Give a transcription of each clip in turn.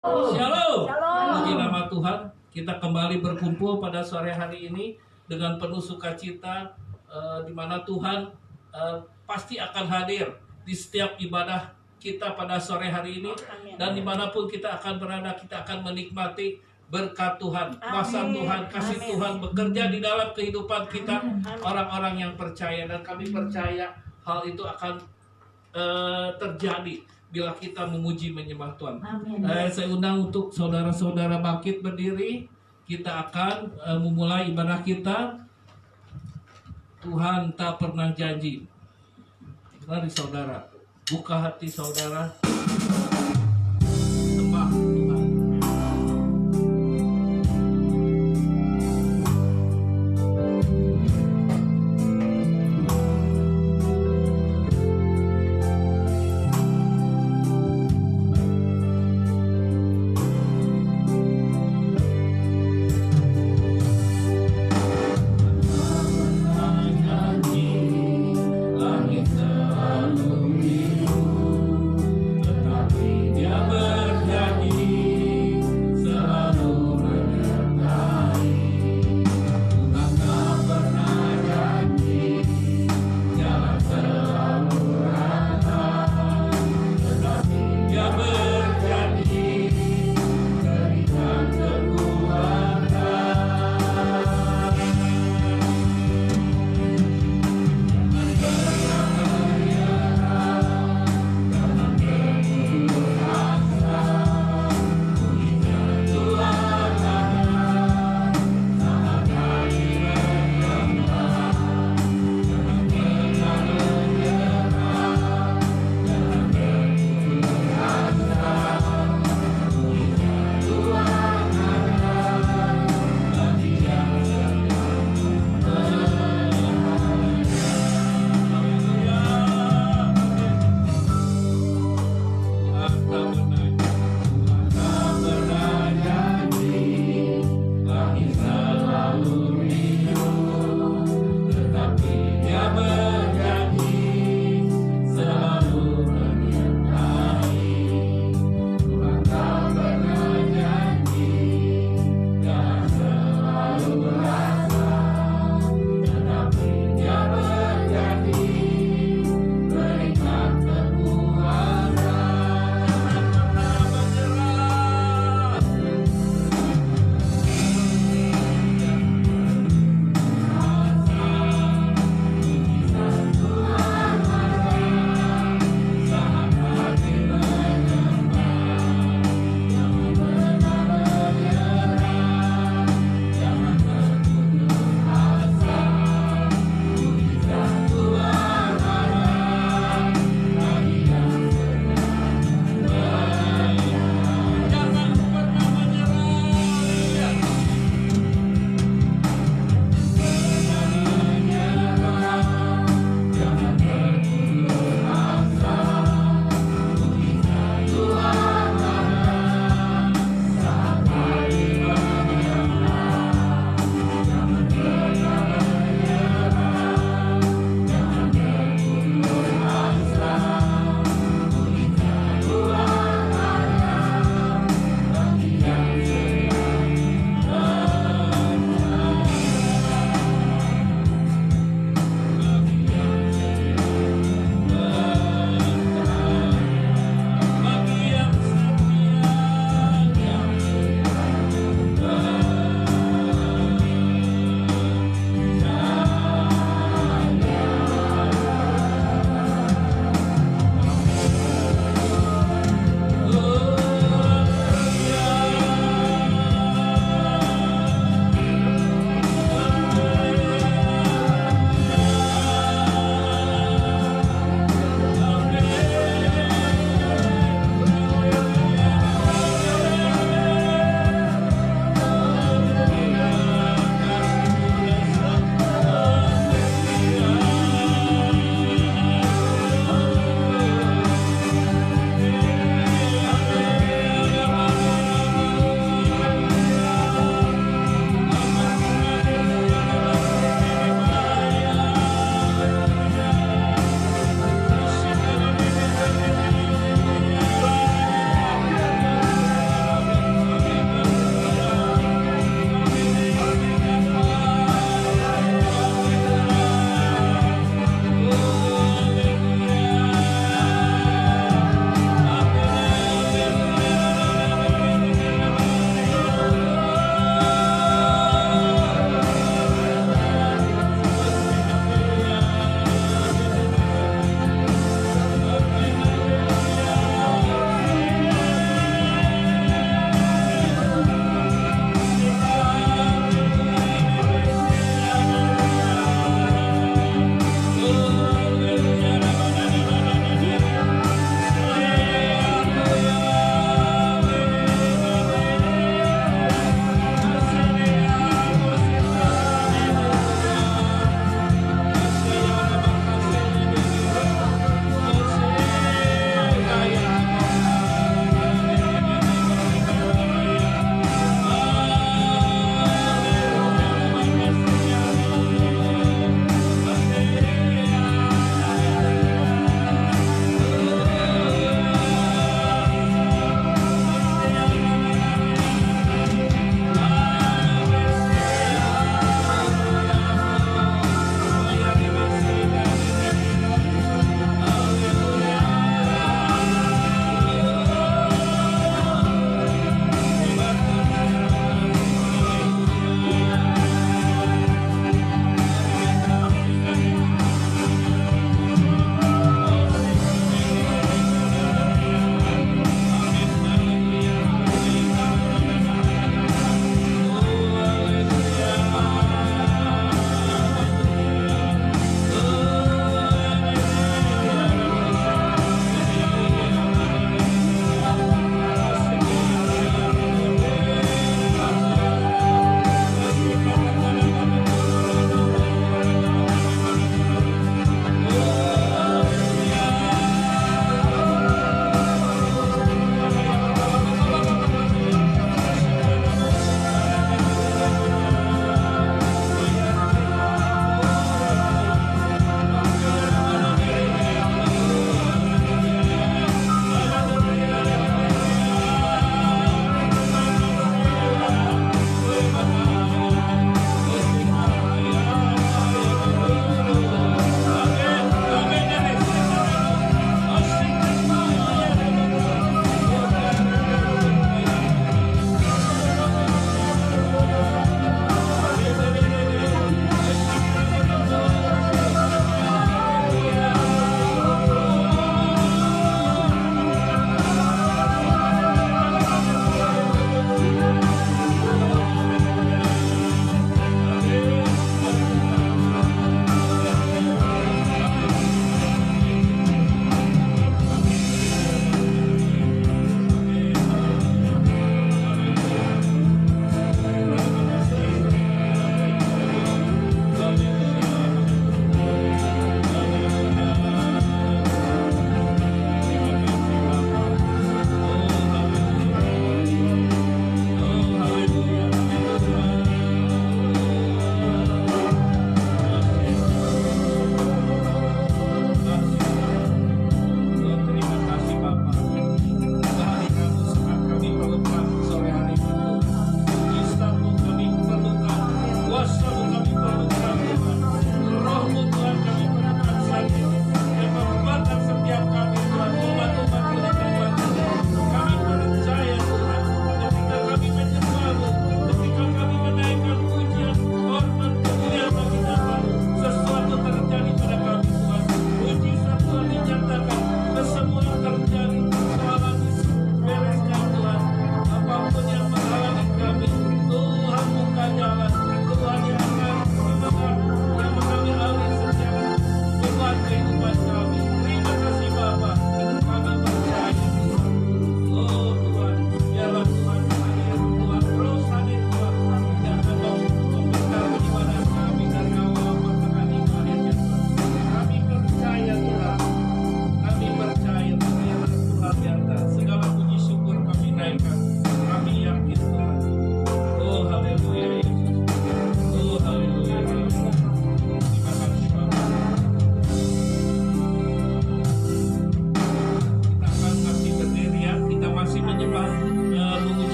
Shalom. Shalom. Puji nama Tuhan, kita kembali berkumpul pada sore hari ini dengan penuh sukacita, di mana Tuhan pasti akan hadir di setiap ibadah kita pada sore hari ini. Amin. Dan dimanapun kita akan berada, kita akan menikmati berkat Tuhan, kuasa Tuhan, kasih Amin. Tuhan bekerja di dalam kehidupan kita, orang-orang yang percaya. Dan kami percaya hal itu akan terjadi bila kita memuji menyembah Tuhan. Saya undang untuk saudara-saudara bangkit berdiri. Kita akan memulai ibadah kita. Tuhan tak pernah janji. Mari saudara, buka hati saudara, sembah Tuhan. Langit selalu biru, tetapi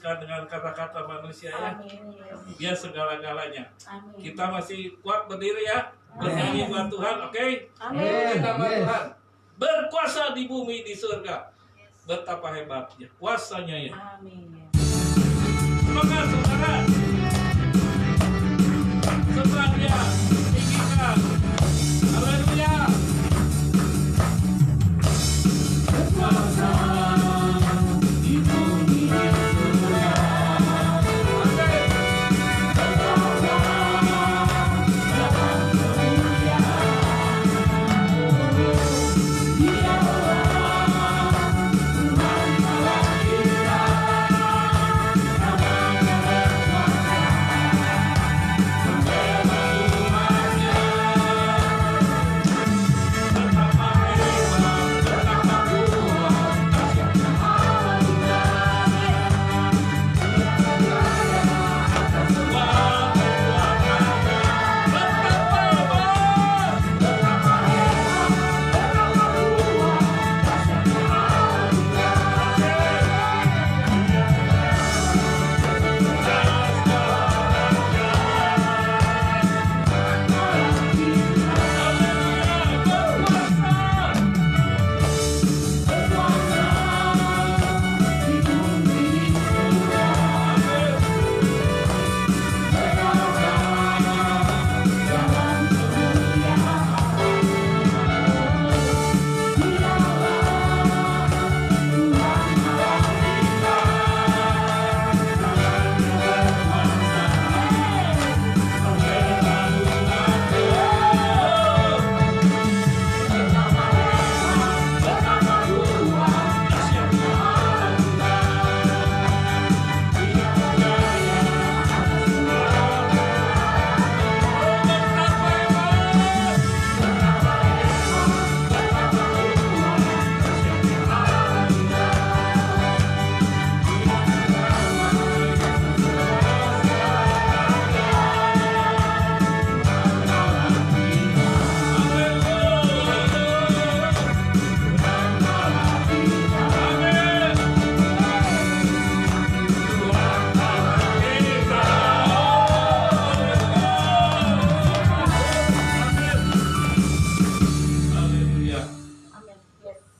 bukan dengan kata-kata manusia ya. Amin. Yes. Dia segala-galanya. Amin. Kita masih kuat berdiri ya. Bernyanyi buat Tuhan, oke? Amin. Nama Tuhan berkuasa di bumi di surga. Betapa hebatnya kuasanya ya. Amin. Semangat saudara. Semangat ya. Tinggikan. Haleluya. Berkuasa di bumi di surga.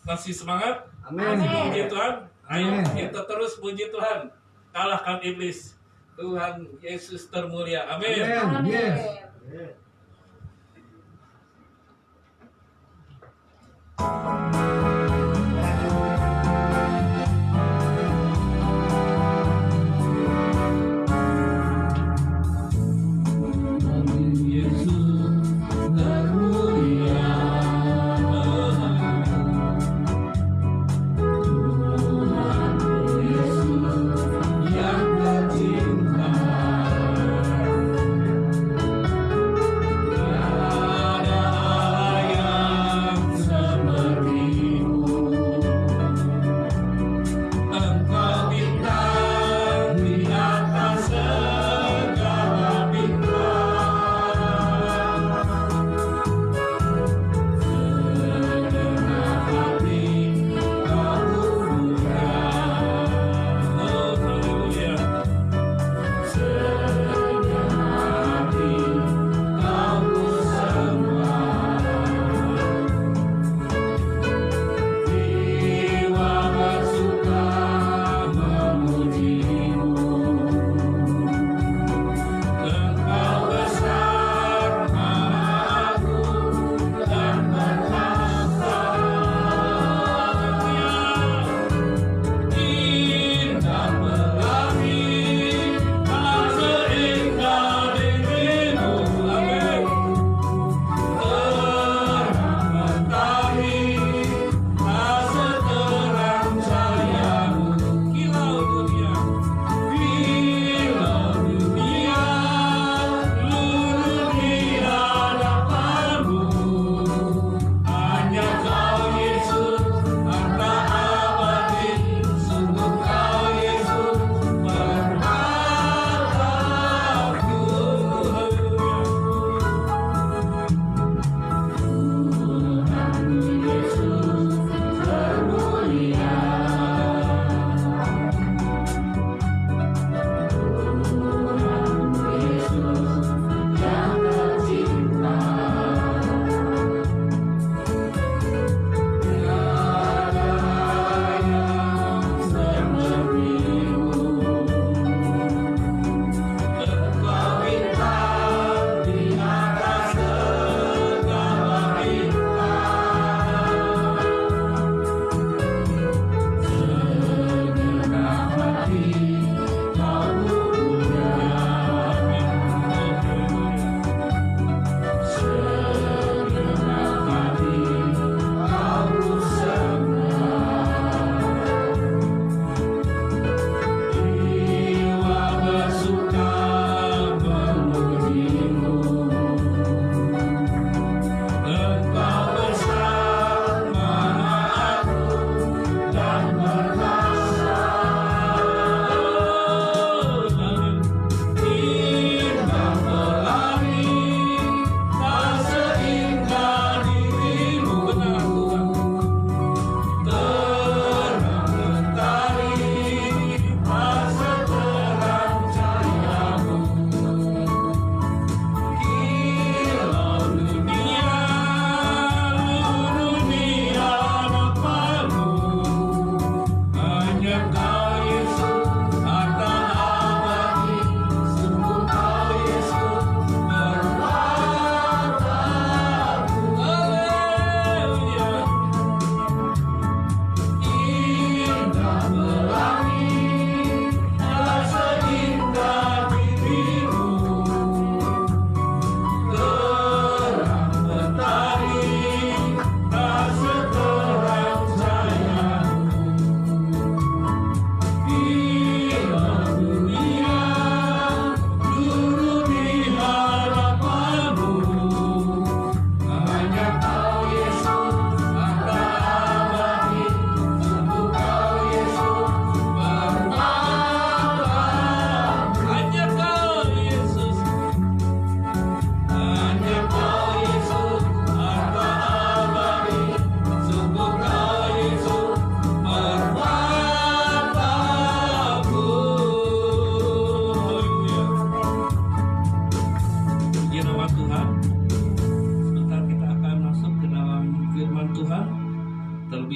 Masih semangat? Amin. Puji Tuhan. Ayo Amin. kita terus puji Tuhan. Kalahkan iblis. Tuhan Yesus termulia. Amin. Amin. Yes.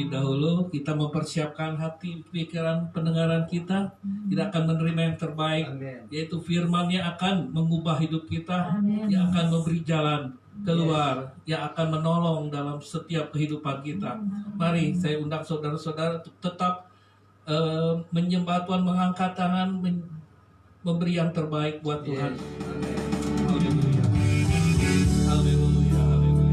Terlebih dahulu kita mempersiapkan hati, pikiran, pendengaran kita. Kita akan menerima yang terbaik, yaitu firman yang akan mengubah hidup kita, yang akan memberi jalan keluar, yang akan menolong dalam setiap kehidupan kita. Mari saya undang saudara-saudara untuk tetap menyembah Tuhan, mengangkat tangan, memberi yang terbaik buat Tuhan. Haleluya. Haleluya. Haleluya.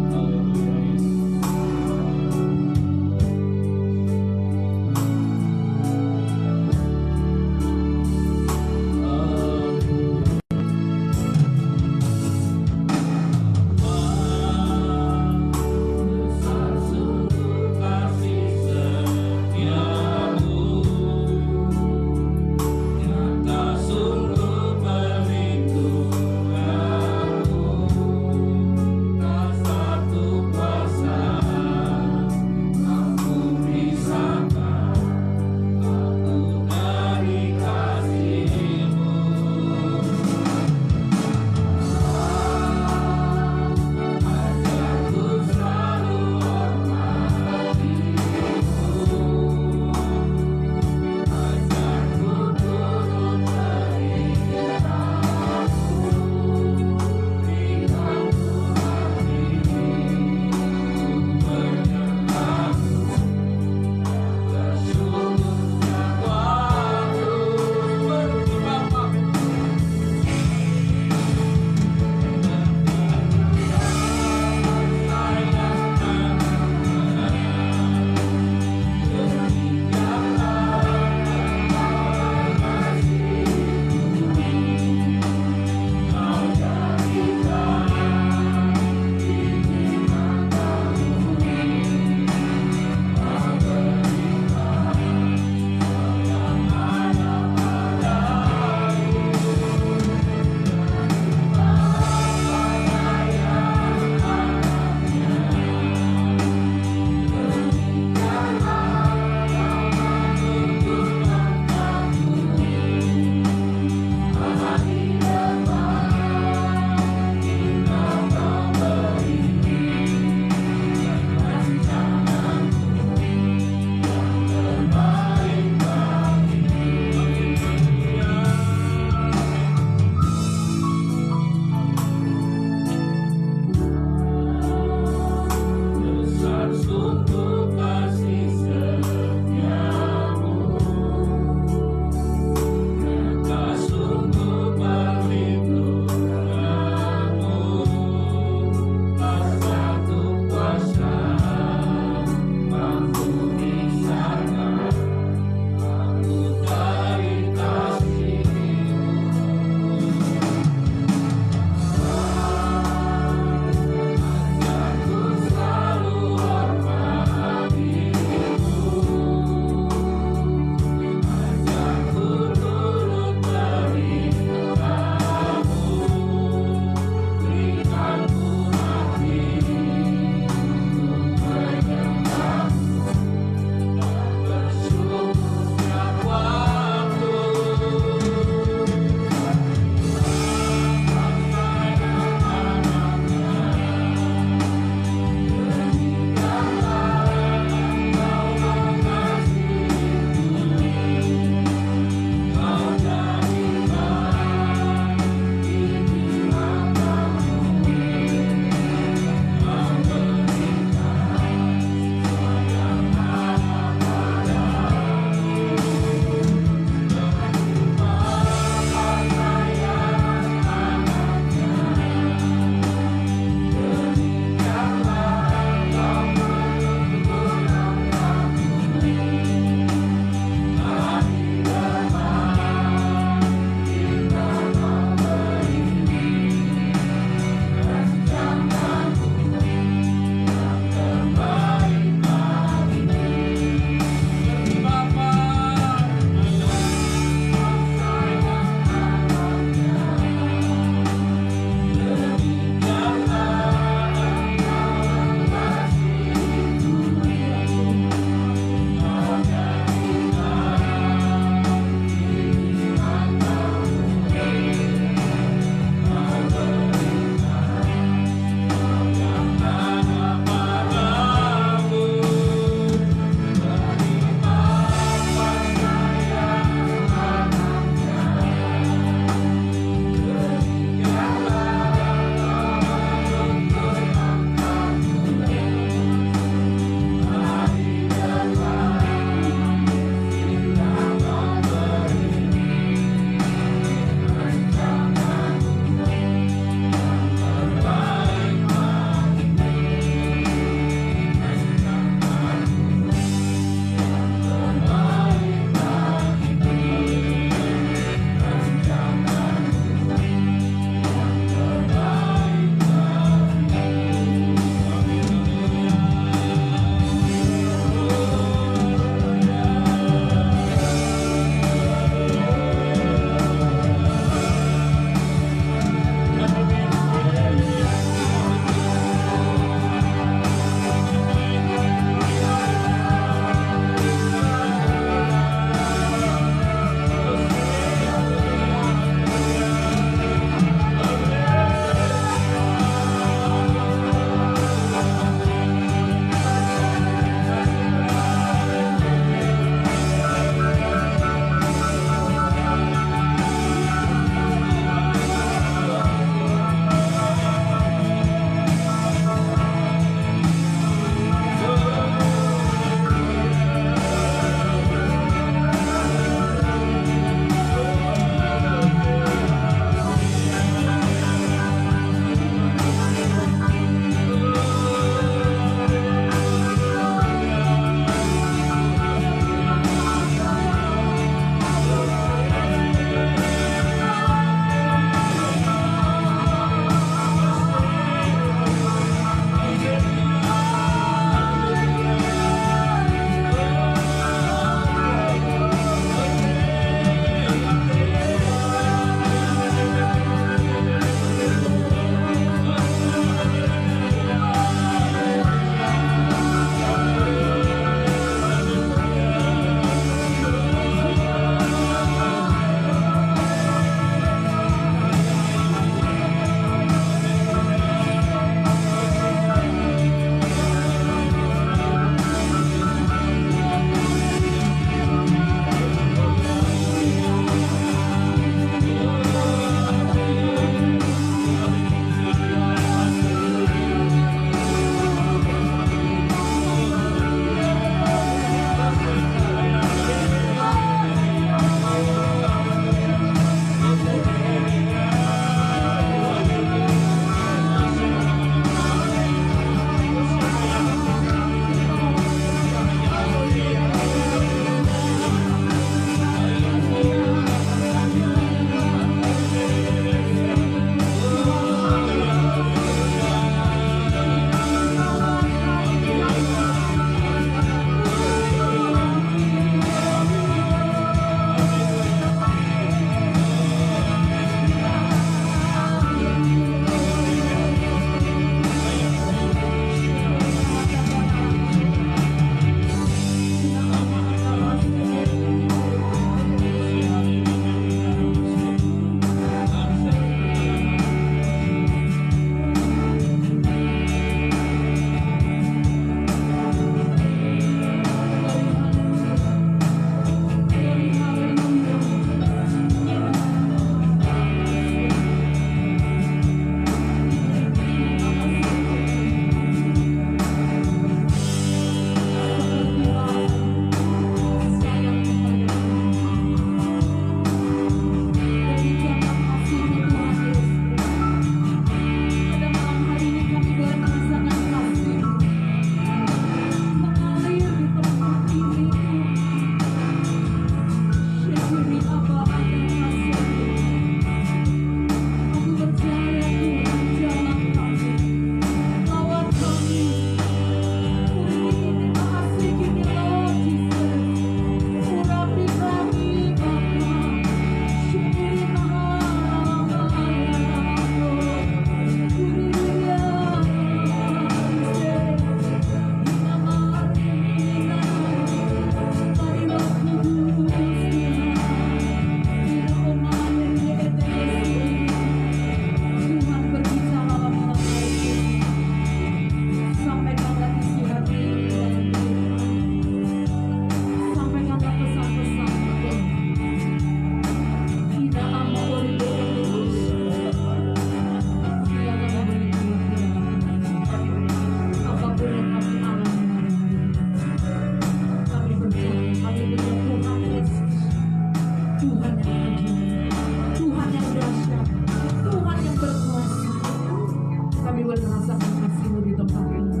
kami boleh merasakan kasih-Mu di tempat ini.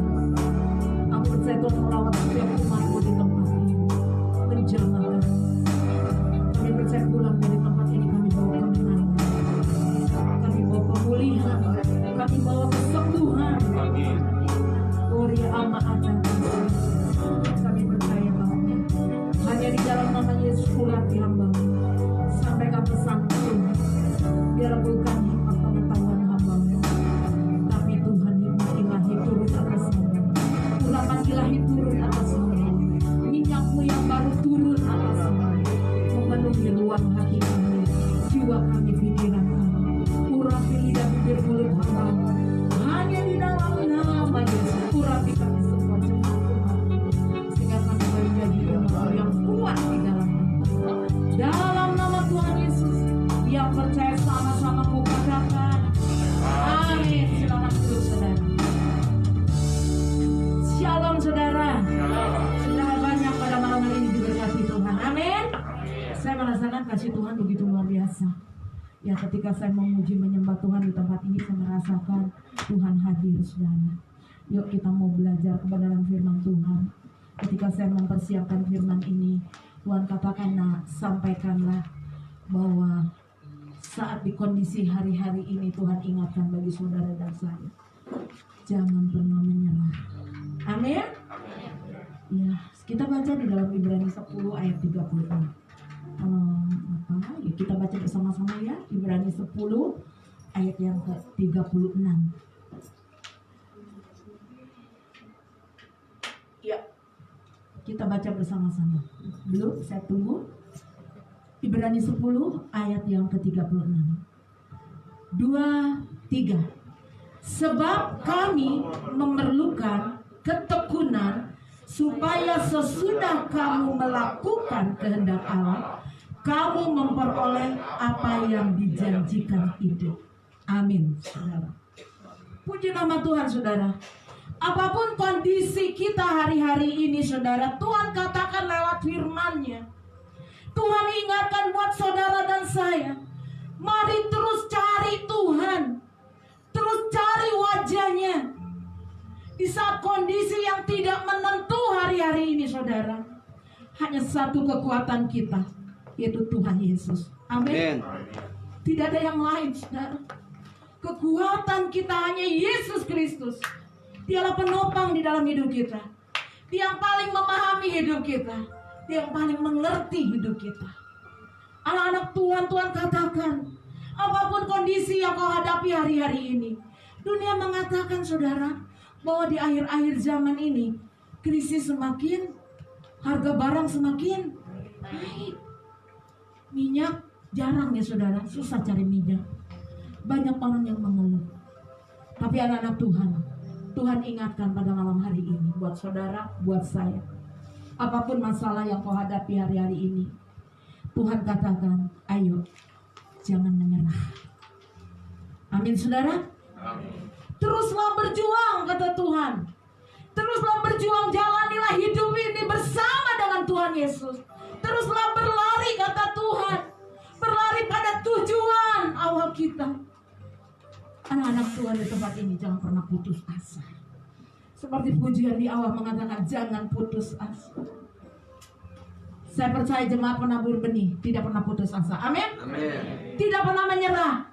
Aku percaya Tuhan melawat setiap umat-Mu di tempat ini. Menjamah kami. Kami percaya pulang dari tempat ini kami bawa kemenangan. Kami bawa pemulihan. Kami bawa kesembuhan. Ori ama ada. Kami percaya Bapa. Hanya di dalam nama Yesus kurati hamba. Sampaikan pesan itu. Biar bukan hikmat pengetahuan hamba, tapi Tuhan hikmat ilahi turun atas hamba. Urapan ilahi turun atas hamba. Minyak-Mu yang baru turun atas hamba, memenuhi ruang hati kami, jiwa kami, pikiran kami. Urapi lidah bibir mulut hamba. Hanya di dalam nama Yesus urapi kami semua jemaat Tuhan, sehingga kami menjadi umat yang kuat di dalam dalam nama Tuhan Yesus. Yang percaya sama-sama ku katakan amin. Selamat duduk saudara. Shalom saudara. Saudara banyak pada malam hari ini diberkati Tuhan. Amin. Saya merasakan kasih Tuhan begitu luar biasa. Ya, ketika saya memuji menyembah Tuhan di tempat ini, saya merasakan Tuhan hadir saudara. Yuk kita mau belajar kebenaran firman Tuhan. Ketika saya mempersiapkan firman ini, Tuhan katakan, nah sampaikanlah bahwa saat di kondisi hari-hari ini Tuhan ingatkan bagi saudara dan saya, jangan pernah menyerah. Amin. Ya, kita baca di dalam Ibrani 10 ayat 36. Ya, kita baca bersama-sama ya, Ibrani 10 ayat yang ke-36. Ya, kita baca bersama-sama. Dulu saya tunggu. Ibrani 10 ayat yang ke-36. 2, 3. Sebab kami memerlukan ketekunan supaya sesudah kamu melakukan kehendak Allah, kamu memperoleh apa yang dijanjikan itu. Amin, saudara. Puji nama Tuhan, saudara. Apapun kondisi kita hari-hari ini, saudara, Tuhan katakan lewat firman-Nya. Tuhan ingatkan buat saudara dan saya, mari terus cari Tuhan, terus cari wajah-Nya. Di saat kondisi yang tidak menentu hari-hari ini, saudara, hanya satu kekuatan kita, yaitu Tuhan Yesus. Amin. Tidak ada yang lain, saudara. Kekuatan kita hanya Yesus Kristus. Dialah penopang di dalam hidup kita. Dia yang paling memahami hidup kita. Dia yang paling mengerti hidup kita. Anak-anak Tuhan, Tuhan katakan, apapun kondisi yang kau hadapi hari-hari ini, dunia mengatakan, saudara, bahwa di akhir-akhir zaman ini krisis semakin, harga barang semakin naik. Minyak jarang ya saudara, susah cari minyak. Banyak orang yang mengeluh. Tapi anak-anak Tuhan, Tuhan ingatkan pada malam hari ini buat saudara, buat saya, apapun masalah yang kau hadapi hari-hari ini, Tuhan katakan, ayo jangan menyerah. Amin saudara. Amin. Teruslah berjuang, kata Tuhan. Teruslah berjuang, jalanilah hidup ini bersama dengan Tuhan Yesus. Teruslah berlari, kata Tuhan. Berlari pada tujuan awal kita. Anak-anak Tuhan di tempat ini jangan pernah putus asa. Seperti pujian di awal mengatakan, jangan putus asa. Saya percaya jemaat penabur benih tidak pernah putus asa. Amin. Amin. Tidak pernah menyerah.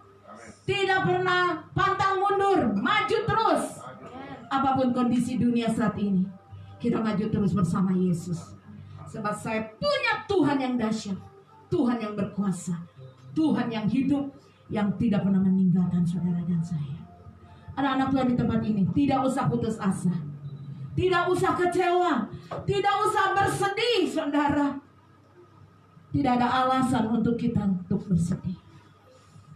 Tidak pernah pantang mundur, maju terus. Apapun kondisi dunia saat ini, kita maju terus bersama Yesus. Sebab saya punya Tuhan yang dahsyat, Tuhan yang berkuasa, Tuhan yang hidup, yang tidak pernah meninggalkan saudara dan saya. Anak-anak Tuhan di tempat ini, tidak usah putus asa, tidak usah kecewa, tidak usah bersedih, saudara. Tidak ada alasan untuk kita untuk bersedih.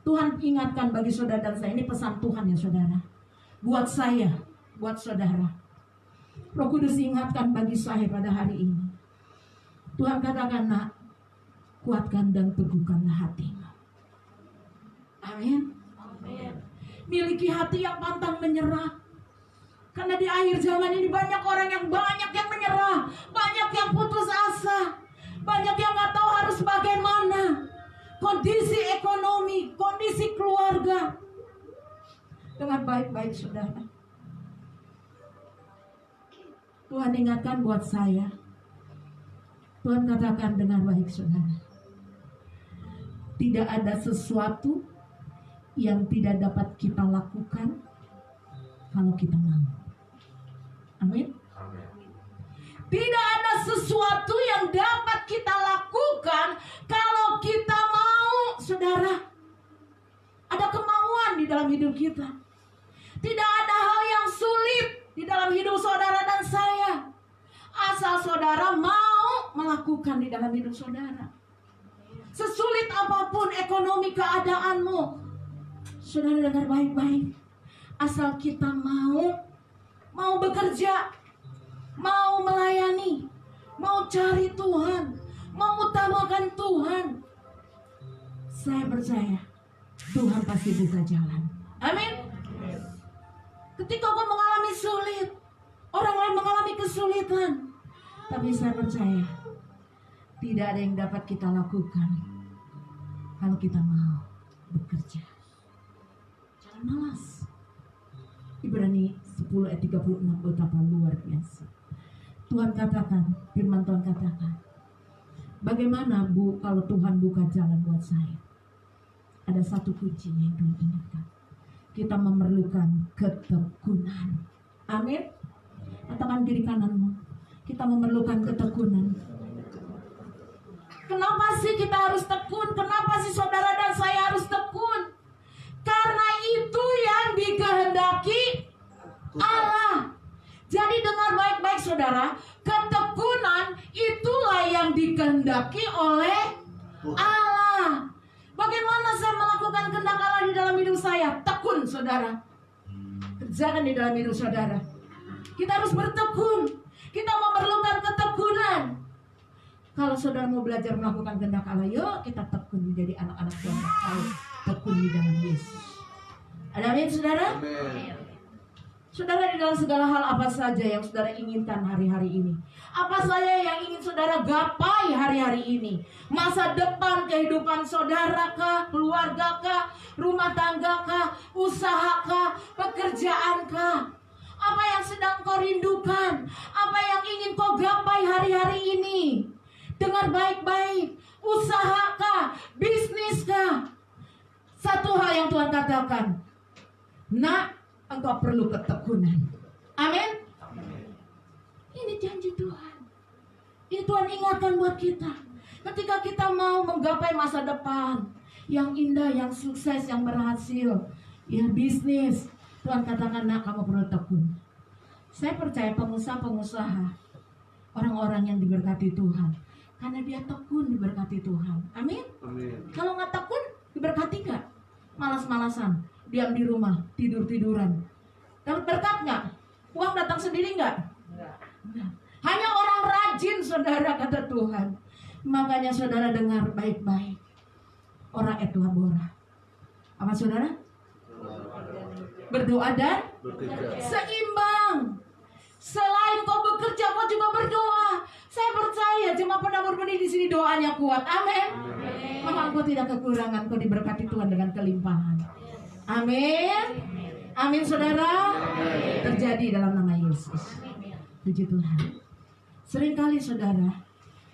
Tuhan ingatkan bagi saudara dan saya, ini pesan Tuhan ya saudara, buat saya, buat saudara. Roh Kudus ingatkan bagi saya pada hari ini. Tuhan katakan, nak, kuatkan dan teguhkanlah hatimu. Amin. Amin. Miliki hati yang pantang menyerah. Karena di akhir zaman ini banyak orang yang menyerah, banyak yang putus asa, banyak yang nggak tahu harus bagaimana. Kondisi ekonomi, kondisi keluarga. dengan baik-baik saudara. Tuhan ingatkan buat saya. Tuhan katakan dengan baik saudara. Tidak ada sesuatu yang tidak dapat kita lakukan kalau kita mau. Amin. Tidak ada sesuatu yang dapat kita lakukan kalau kita mau, saudara. Ada kemauan di dalam hidup kita. Tidak ada hal yang sulit di dalam hidup saudara dan saya. Asal saudara mau melakukan di dalam hidup saudara. Sesulit apapun ekonomi keadaanmu, saudara dengar baik-baik. Asal kita mau bekerja, mau melayani, mau cari Tuhan, mau utamakan Tuhan, saya percaya Tuhan pasti buka jalan. Amin. Ketika kau mengalami sulit, orang lain mengalami kesulitan, tapi saya percaya tidak ada yang dapat kita lakukan kalau kita mau bekerja. Jangan malas. Ibrani 10 ayat 36 betapa luar biasa. Tuhan katakan, firman Tuhan katakan, bagaimana Bu kalau Tuhan buka jalan buat saya? Ada satu kunci yang Tuhan ingatkan. Kita memerlukan ketekunan. Amin. Katakan kiri kananmu. Kita memerlukan ketekunan. Kenapa sih kita harus tekun? Kenapa sih saudara dan saya harus tekun? Karena itu yang dikehendaki Allah. Jadi dengar baik-baik saudara, ketekunan itulah yang dikehendaki oleh Allah. Bagaimana saya melakukan kehendak Allah di dalam hidup saya? Tekun saudara. Kerjakan di dalam hidup saudara. Kita harus bertekun. Kita memerlukan ketekunan. Kalau saudara mau belajar melakukan kehendak Allah, yuk kita tekun menjadi anak-anak Tuhan. Tekun di dalam Yesus. Ada amin saudara? Amin. Saudara, di dalam segala hal apa saja yang saudara inginkan hari-hari ini? Apa saja yang ingin saudara gapai hari-hari ini? Masa depan kehidupan saudara kah? Keluarga kah? Rumah tangga kah? Usaha kah? Pekerjaan kah? Apa yang sedang kau rindukan? Apa yang ingin kau gapai hari-hari ini? Dengar baik-baik. Usaha kah? Bisnis kah? Satu hal yang Tuhan katakan, nak, engkau perlu ketekunan. Amin. Ini janji Tuhan. Ini Tuhan ingatkan buat kita. Ketika kita mau menggapai masa depan yang indah, yang sukses, yang berhasil, ya bisnis, Tuhan katakan, nak, kamu perlu tekun. Saya percaya pengusaha-pengusaha, orang-orang yang diberkati Tuhan, karena dia tekun diberkati Tuhan. Amin. Amin. Kalau nggak tekun, diberkati nggak? Malas-malasan, diam di rumah, tidur-tiduran. Dapat berkat nggak? Uang datang sendiri nggak? Enggak. Hanya orang rajin, saudara, kata Tuhan. Makanya saudara dengar baik-baik. Orang et labora. Apa saudara? Berdoa dan seimbang. Selain kau bekerja, kau juga berdoa. Saya percaya jemaat penabur benih di sini doanya kuat. Amin. Maka engkau tidak kekurangan, kau diberkati Tuhan dengan kelimpahan. Amin. Amin saudara. Terjadi dalam nama Yesus. Puji Tuhan. Seringkali saudara,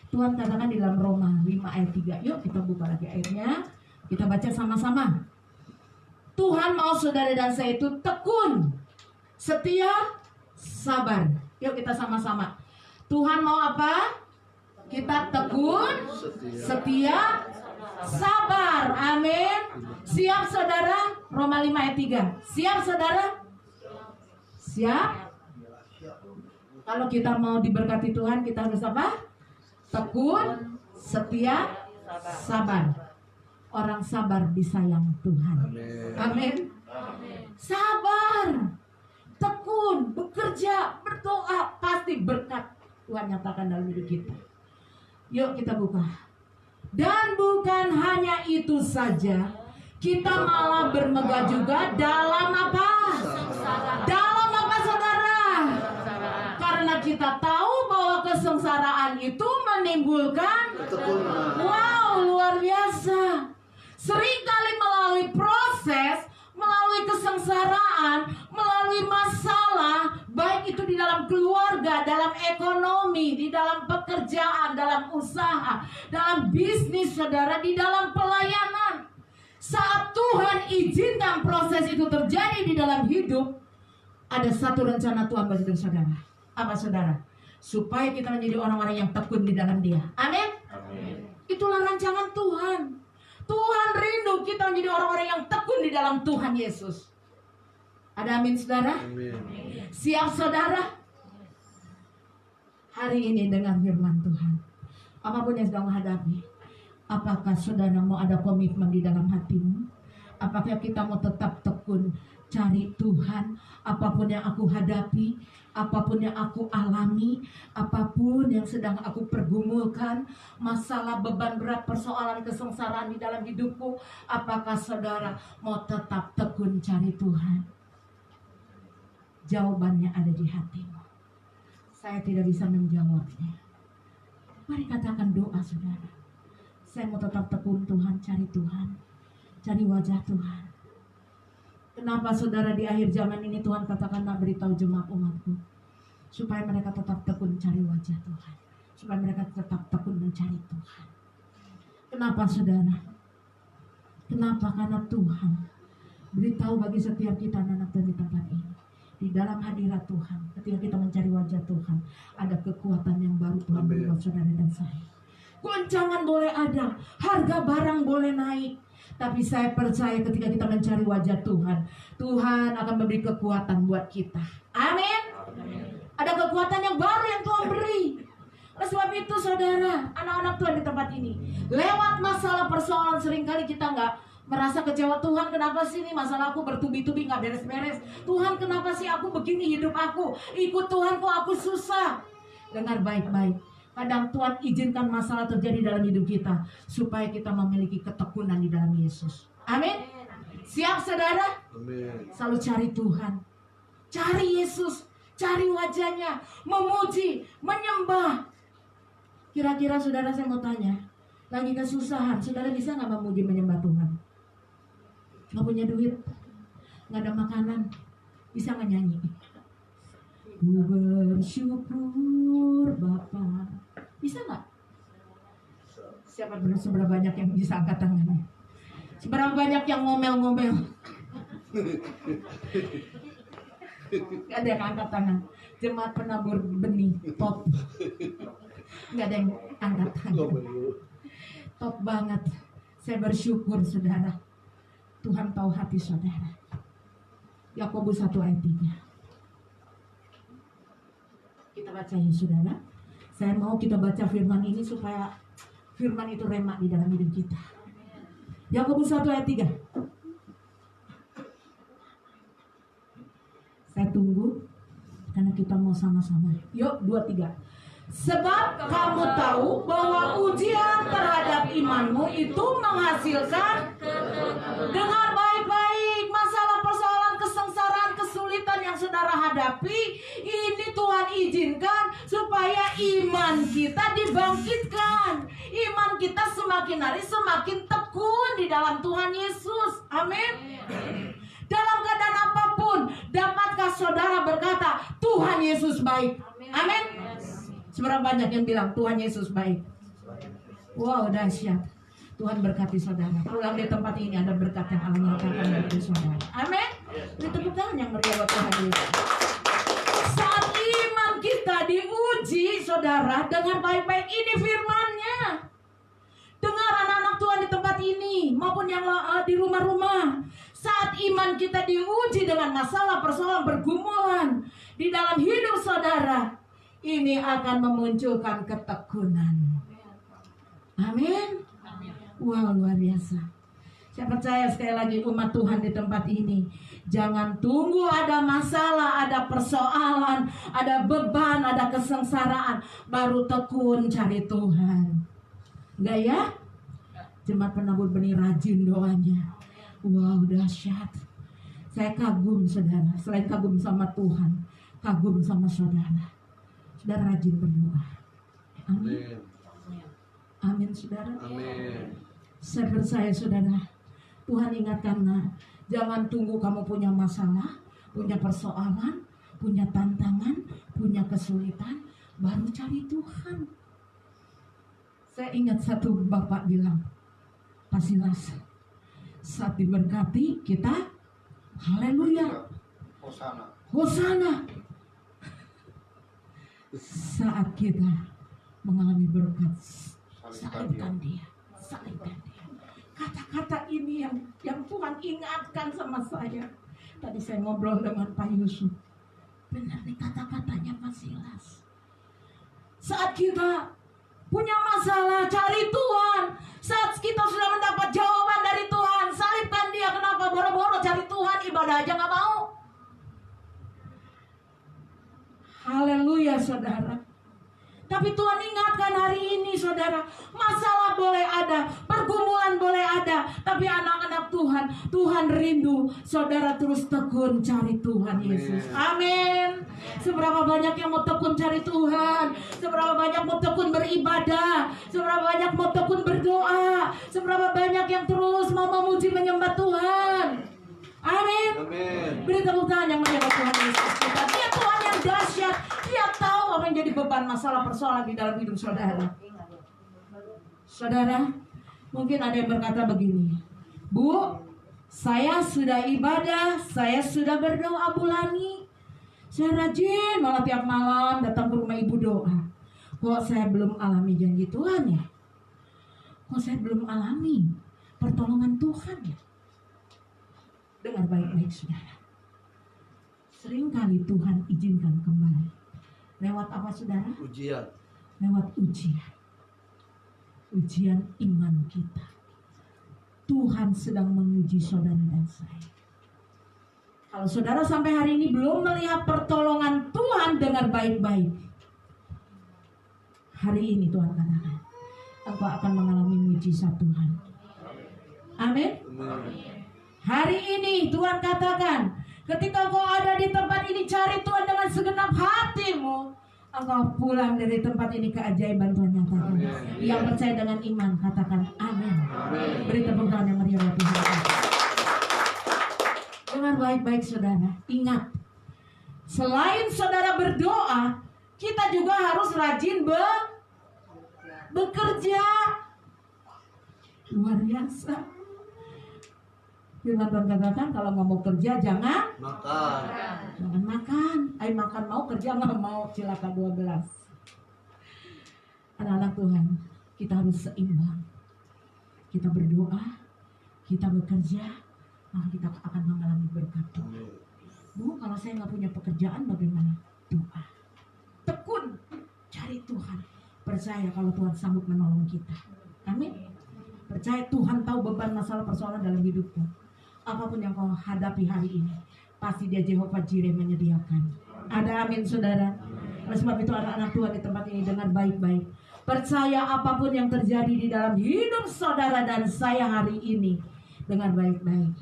Tuhan katakan di dalam Roma 5 ayat 3. Yuk kita buka lagi ayatnya. Kita baca sama-sama. Tuhan mau saudara dan saya itu tekun, setia, sabar. Yuk kita sama-sama. Tuhan mau apa? Kita tekun, setia, sabar. Amin. Siap saudara? Roma 5 ayat 3. Siap saudara? Siap? Kalau kita mau diberkati Tuhan, kita harus apa? Tekun, setia, sabar. Orang sabar disayang Tuhan. Amin. Sabar, tekun, bekerja, berdoa, pasti berkat Tuhan nyatakan dalam hidup kita. Yuk kita buka. Dan bukan hanya itu saja, kita malah bermegah juga dalam apa? Dalam apa saudara? Karena kita tahu bahwa kesengsaraan itu menimbulkan, wow, luar biasa. Seringkali melalui proses, melalui kesengsaraan, pekerjaan, melalui masalah, baik itu di dalam keluarga, dalam ekonomi, di dalam pekerjaan, dalam usaha, dalam bisnis saudara, di dalam pelayanan. Saat Tuhan izinkan proses itu terjadi di dalam hidup, ada satu rencana Tuhan bagi hidup saudara. Apa saudara? Supaya kita menjadi orang-orang yang tekun di dalam Dia. Amin. Itulah rancangan Tuhan. Tuhan rindu kita menjadi orang-orang yang tekun di dalam Tuhan Yesus. Ada amin saudara? Amin. Siap saudara? Hari ini dengar firman Tuhan. Apapun yang sedang menghadapi, apakah saudara mau ada komitmen di dalam hatimu? Apakah kita mau tetap tekun cari Tuhan? Apapun yang aku hadapi, apapun yang aku alami, apapun yang sedang aku pergumulkan, masalah, beban berat, persoalan, kesengsaraan di dalam hidupku, apakah saudara mau tetap tekun cari Tuhan? Jawabannya ada di hatimu. Saya tidak bisa menjawabnya. Mari katakan doa saudara. Saya mau tetap tekun Tuhan, cari Tuhan, cari wajah Tuhan. Kenapa saudara di akhir zaman ini Tuhan katakan nak beritahu jemaat umatku, supaya mereka tetap tekun cari wajah Tuhan, supaya mereka tetap tekun mencari Tuhan. Kenapa saudara? Kenapa? Karena Tuhan beritahu bagi setiap kita anak Tuhan di tempat ini, di dalam hadirat Tuhan, ketika kita mencari wajah Tuhan, ada kekuatan yang baru Tuhan beri buat saudara dan saya. Goncangan boleh ada, harga barang boleh naik, tapi saya percaya ketika kita mencari wajah Tuhan, Tuhan akan memberi kekuatan buat kita. Amin. Ada kekuatan yang baru yang Tuhan beri. Oleh sebab itu saudara, anak-anak Tuhan di tempat ini, lewat masalah persoalan seringkali kita nggak merasa kecewa. Tuhan kenapa sih ini masalahku bertubi-tubi nggak beres-beres? Tuhan kenapa sih aku begini hidup aku? Ikut Tuhan kok aku susah. Dengar baik-baik. Kadang Tuhan izinkan masalah terjadi dalam hidup kita supaya kita memiliki ketekunan di dalam Yesus. Amin. Siap saudara? Amin. Selalu cari Tuhan, cari Yesus, cari wajahnya, memuji, menyembah. Kira-kira saudara, saya mau tanya, lagi kesusahan, saudara bisa nggak memuji menyembah Tuhan? Nggak punya duit, nggak ada makanan, bisa nggak nyanyi? Ku bersyukur Bapa. Bisa nggak? Seberapa banyak yang bisa angkat tangannya? Seberapa banyak yang ngomel-ngomel? Gak ada yang angkat tangan. Jemaat penabur benih top. Gak ada yang angkat tangan. Top banget. Saya bersyukur saudara. Tuhan tahu hati saudara. Yakobus 1 ayat 3. Kita baca ya saudara. Saya mau kita baca firman ini supaya firman itu rema di dalam hidup kita. Yakobus 1 ayat 3. Saya tunggu karena kita mau sama-sama. Yuk 2, 3. Sebab kamu tahu bahwa ujian terhadap imanmu itu menghasilkan. Dengar baik-baik, masalah, persoalan, kesengsaraan, kesulitan yang saudara hadapi, ini Tuhan izinkan supaya iman kita dibangkitkan. Iman kita semakin hari semakin tekun di dalam Tuhan Yesus. Amin. Dalam keadaan apapun, dapatkah saudara berkata Tuhan Yesus baik? Amin. Seberapa banyak yang bilang Tuhan Yesus baik? Wow, dahsyat. Tuhan berkati saudara. Pulang di tempat ini ada berkat yang Allah nyatakan bagi saudara. Amin. Beri tepuk tangan yang meriah buat Tuhan Yesus. Saat iman kita diuji, saudara, dengar baik-baik ini firman-Nya. Dengar anak-anak Tuhan di tempat ini maupun yang di rumah-rumah. Saat iman kita diuji dengan masalah, persoalan, pergumulan di dalam hidup saudara, ini akan memunculkan ketekunan. Amin. Wow, luar biasa. Saya percaya sekali lagi umat Tuhan di tempat ini, jangan tunggu ada masalah, ada persoalan, ada beban, ada kesengsaraan baru tekun cari Tuhan. Enggak ya? Jemaat penabur benih rajin doanya. Wow, dahsyat. Saya kagum saudara. Selain kagum sama Tuhan, kagum sama saudara. Saudara rajin berdoa. Amin. Amin saudara. Amin. Saya percaya saudara, Tuhan ingatkan, jangan tunggu kamu punya masalah, punya persoalan, punya tantangan, punya kesulitan, baru cari Tuhan. Saya ingat satu bapak bilang, Pak Silas, saat diberkati kita haleluya, Hosana. Saat kita mengalami berkat, salibkan dia. Kata-kata ini yang Tuhan ingatkan sama saya. Tadi saya ngobrol dengan Pak Yusuf. Benar nih kata-katanya Pak Silas. Saat kita punya masalah, cari Tuhan. Saat kita sudah mendapat jawaban dari Tuhan, salibkan dia. Kenapa boro-boro cari Tuhan, ibadah aja gak mau? Haleluya saudara. Tapi Tuhan ingatkan hari ini saudara, masalah boleh ada, pergumulan boleh ada, tapi anak-anak Tuhan rindu saudara terus tekun cari Tuhan Yesus. Amin. Seberapa banyak yang mau tekun cari Tuhan, seberapa banyak mau tekun beribadah, seberapa banyak mau tekun berdoa, seberapa banyak yang terus mau memuji menyembah Tuhan. Amin. Beri tepuk tangan yang menyembah Tuhan Yesus kita. Dia Tuhan yang dahsyat. Dia tahu apa yang jadi beban masalah persoalan di dalam hidup saudara. Saudara, mungkin ada yang berkata begini, Bu, saya sudah ibadah, saya sudah berdoa bulani, saya rajin malah tiap malam datang ke rumah ibu doa. Kok saya belum alami janji Tuhan ya? Kok saya belum alami pertolongan Tuhan ya? Dengar baik-baik saudara. Seringkali Tuhan izinkan kembali. Lewat apa saudara? Ujian. Lewat ujian. Ujian iman kita. Tuhan sedang menguji saudara dan saya. Kalau saudara sampai hari ini belum melihat pertolongan Tuhan, dengar baik-baik. Hari ini Tuhan katakan, engkau akan mengalami mujizat Tuhan. Amin. Hari ini Tuhan katakan, ketika kau ada di tempat ini, cari Tuhan dengan segenap hatimu. Engkau pulang dari tempat ini, keajaiban Tuhan nyatakan. Yang percaya dengan iman katakan amin. Beri tepuk tangan yang meriah buat Tuhan. Dengar baik-baik saudara. Ingat, selain saudara berdoa, kita juga harus rajin bekerja. Luar biasa. Firman Tuhan katakan, kalau nggak mau kerja jangan makan. Jangan makan. Makan mau, kerja nggak mau. Cilaka 12. Anak-anak Tuhan, kita harus seimbang. Kita berdoa, kita bekerja, maka kita akan mengalami berkat Tuhan. Bu, kalau saya nggak punya pekerjaan bagaimana? Doa. Tekun, cari Tuhan. Percaya kalau Tuhan sanggup menolong kita. Amin. Percaya Tuhan tahu beban masalah persoalan dalam hidupmu. Apapun yang kau hadapi hari ini, pasti dia Jehovah Jireh menyediakan. Ada amin saudara. Oleh sebab itu anak-anak Tuhan di tempat ini dengar baik-baik. Percaya apapun yang terjadi di dalam hidup saudara dan saya hari ini, dengar baik-baik.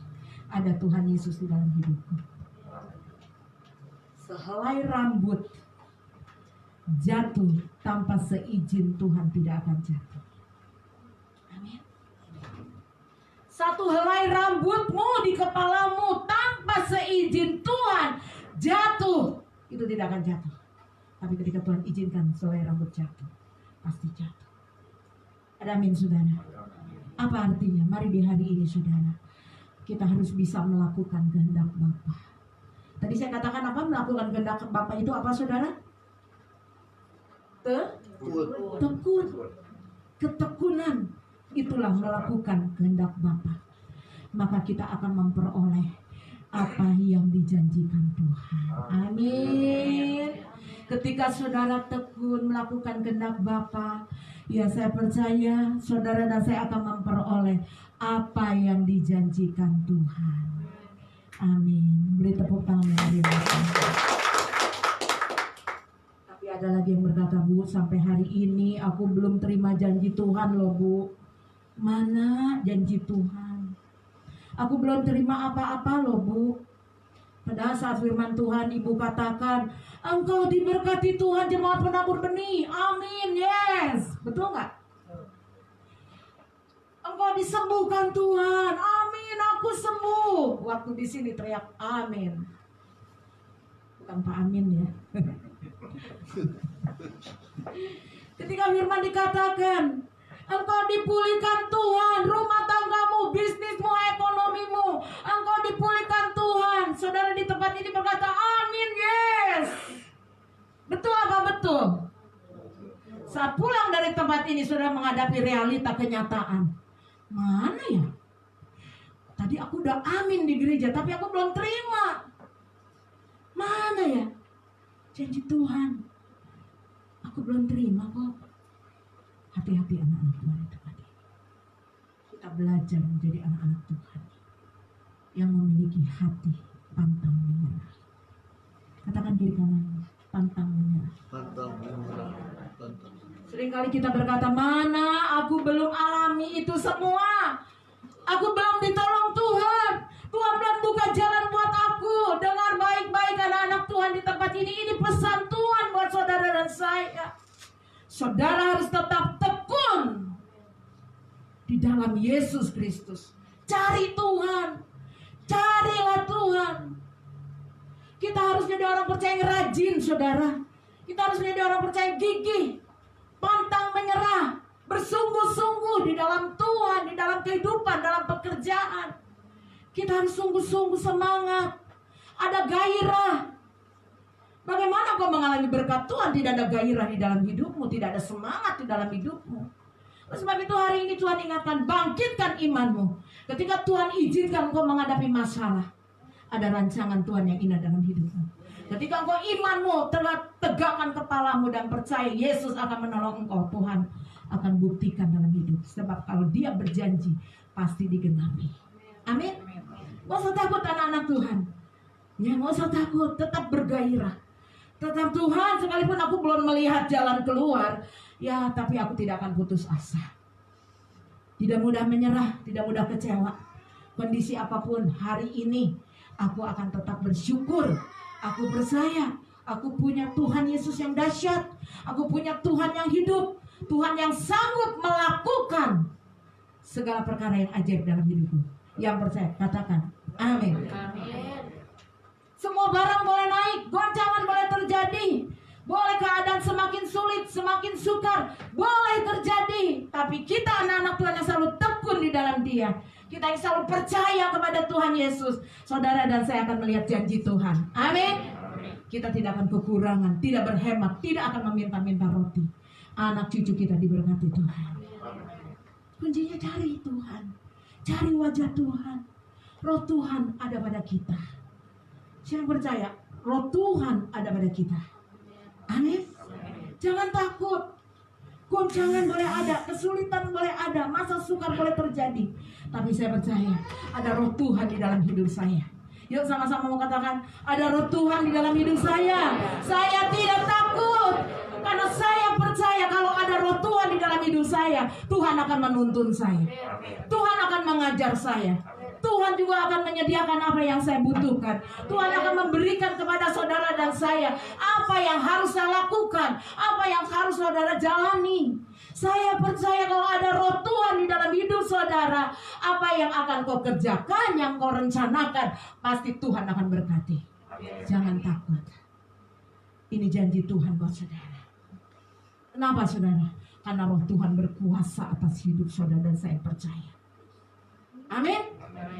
Ada Tuhan Yesus di dalam hidupku. Sehelai rambut jatuh tanpa seizin Tuhan tidak akan jatuh. Amin. Satu helai rambutmu di kepalamu tanpa seizin Tuhan jatuh, itu tidak akan jatuh. Tapi ketika Tuhan izinkan sehelai rambut jatuh, pasti jatuh. Ada amin saudara. Apa artinya? Mari di hari ini saudara, kita harus bisa melakukan kehendak Bapa. Tadi saya katakan apa? Melakukan kehendak Bapa itu apa saudara? Tekun. Ketekunan. Itulah melakukan kehendak Bapa. Maka kita akan memperoleh apa yang dijanjikan Tuhan. Amin. Ketika saudara tekun melakukan kehendak Bapa, ya saya percaya saudara dan saya akan memperoleh apa yang dijanjikan Tuhan. Amin. Beri tepuk tangan yang meriah. Tapi ada lagi yang berkata, Bu, sampai hari ini aku belum terima janji Tuhan loh, Bu. Mana janji Tuhan? Aku belum terima apa-apa loh, Bu. Padahal saat firman Tuhan Ibu katakan, engkau diberkati Tuhan jemaat penabur benih. Amin, yes. Betul nggak? Engkau disembuhkan Tuhan. Amin, aku sembuh. Waktu di sini teriak amin. tanpa amin ya. Ketika firman dikatakan, engkau dipulihkan Tuhan, rumah tanggamu, bisnismu, ekonomimu, engkau dipulihkan Tuhan. Saudara di tempat ini berkata, amin, yes. Betul apa betul? Saat pulang dari tempat ini, saudara menghadapi realita kenyataan. Mana ya? Tadi aku udah amin di gereja, tapi aku belum terima. Mana ya? Janji Tuhan, aku belum terima kok. Hati-hati anak-anak Tuhan itu tadi. Kita belajar menjadi anak-anak Tuhan yang memiliki hati pantang menyerah. Katakan kiri kanan, pantang menyerah. Pantang menyerah. Pantang. Seringkali kita berkata, mana aku belum alami itu semua. Aku belum ditolong Tuhan. Tuhan belum buka jalan buat aku. Dengar baik-baik anak-anak Tuhan di tempat ini. Ini pesan Tuhan buat saudara dan saya. Saudara harus tetap tekun di dalam Yesus Kristus. Cari Tuhan. Carilah Tuhan. Kita harus jadi orang percaya yang rajin, saudara. Kita harus menjadi orang percaya gigih, pantang menyerah, bersungguh-sungguh di dalam Tuhan, di dalam kehidupan, dalam pekerjaan. Kita harus sungguh-sungguh semangat, ada gairah. Bagaimana kau mengalami berkat Tuhan tidak ada gairah di dalam hidupmu, tidak ada semangat di dalam hidupmu? Oleh sebab itu hari ini Tuhan ingatkan, bangkitkan imanmu. Ketika Tuhan izinkan kau menghadapi masalah, ada rancangan Tuhan yang indah dalam hidupmu. Ketika engkau imanmu telah tegakkan kepalamu dan percaya Yesus akan menolong engkau, Tuhan akan buktikan dalam hidup. Sebab kalau Dia berjanji pasti digenapi. Amin. Gak usah takut anak-anak Tuhan. Ya gak usah takut, tetap bergairah. Tetap Tuhan, sekalipun aku belum melihat jalan keluar, ya tapi aku tidak akan putus asa. Tidak mudah menyerah, tidak mudah kecewa. Kondisi apapun hari ini, aku akan tetap bersyukur. Aku percaya, aku punya Tuhan Yesus yang dahsyat. Aku punya Tuhan yang hidup. Tuhan yang sanggup melakukan segala perkara yang ajaib dalam hidupku. Yang percaya, katakan amin. Semua barang boleh naik, goncangan boleh terjadi, boleh keadaan semakin sulit, semakin sukar, boleh terjadi. Tapi kita anak-anak Tuhan yang selalu tekun di dalam Dia, kita yang selalu percaya kepada Tuhan Yesus, saudara dan saya akan melihat janji Tuhan. Amin. Kita tidak akan kekurangan, tidak berhemat, tidak akan meminta-minta roti. Anak cucu kita diberkati Tuhan. Kuncinya cari Tuhan, cari wajah Tuhan. Roh Tuhan ada pada kita. Siapa percaya? Roh Tuhan ada pada kita. Amin. Jangan takut. Goncangan boleh ada, kesulitan boleh ada, masa sukar boleh terjadi. Tapi saya percaya ada roh Tuhan di dalam hidup saya. Yuk sama-sama mau katakan, ada roh Tuhan di dalam hidup saya. Saya tidak takut. Karena saya percaya kalau ada roh Tuhan di dalam hidup saya, Tuhan akan menuntun saya. Tuhan akan mengajar saya. Tuhan juga akan menyediakan apa yang saya butuhkan. Tuhan akan memberikan kepada saudara dan saya apa yang harus saya lakukan, apa yang harus saudara jalani. Saya percaya kalau ada roh Tuhan di dalam hidup saudara, apa yang akan kau kerjakan, yang kau rencanakan, pasti Tuhan akan berkati. Jangan takut. Ini janji Tuhan buat saudara. Kenapa saudara? Karena roh Tuhan berkuasa atas hidup saudara dan saya percaya. Amin.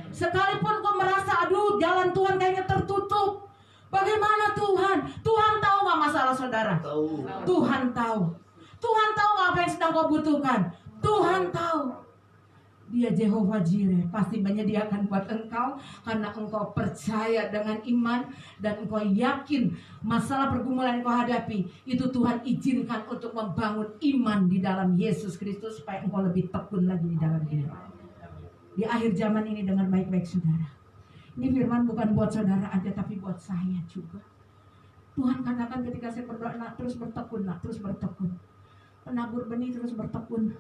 Sekalipun kau merasa aduh jalan Tuhan kayaknya tertutup, bagaimana Tuhan? Tuhan tahu gak masalah saudara? Tahu. Tuhan tahu. Tuhan tahu gak apa yang sedang kau butuhkan? Tuhan tahu. Dia Jehovah Jireh, pasti menyediakan buat engkau karena engkau percaya dengan iman dan engkau yakin masalah pergumulan yang kau hadapi itu Tuhan izinkan untuk membangun iman di dalam Yesus Kristus supaya engkau lebih tekun lagi di dalam Dia. Di akhir zaman ini dengan baik-baik saudara. Ini firman bukan buat saudara aja tapi buat saya juga. Tuhan katakan ketika saya berdoa, nak terus bertekun, nak terus bertekun. Penabur benih terus bertekun.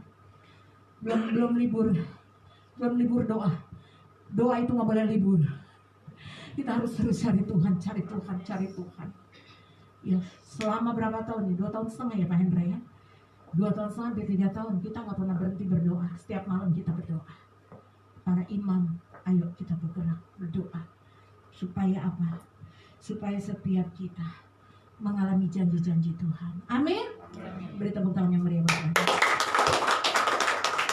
Belum libur doa. Doa itu nggak boleh libur. Kita harus terus cari Tuhan, cari Tuhan, cari Tuhan. Ya selama berapa tahun nih? 2 tahun setengah ya Pak Hendra ya. 2 tahun setengah hampir 3 tahun kita nggak pernah berhenti berdoa. Setiap malam kita berdoa. Para imam, ayo kita bergerak berdoa. Supaya apa? supaya setiap kita mengalami janji-janji Tuhan. Amin. Beri tepuk tangan yang meriah buat Tuhan.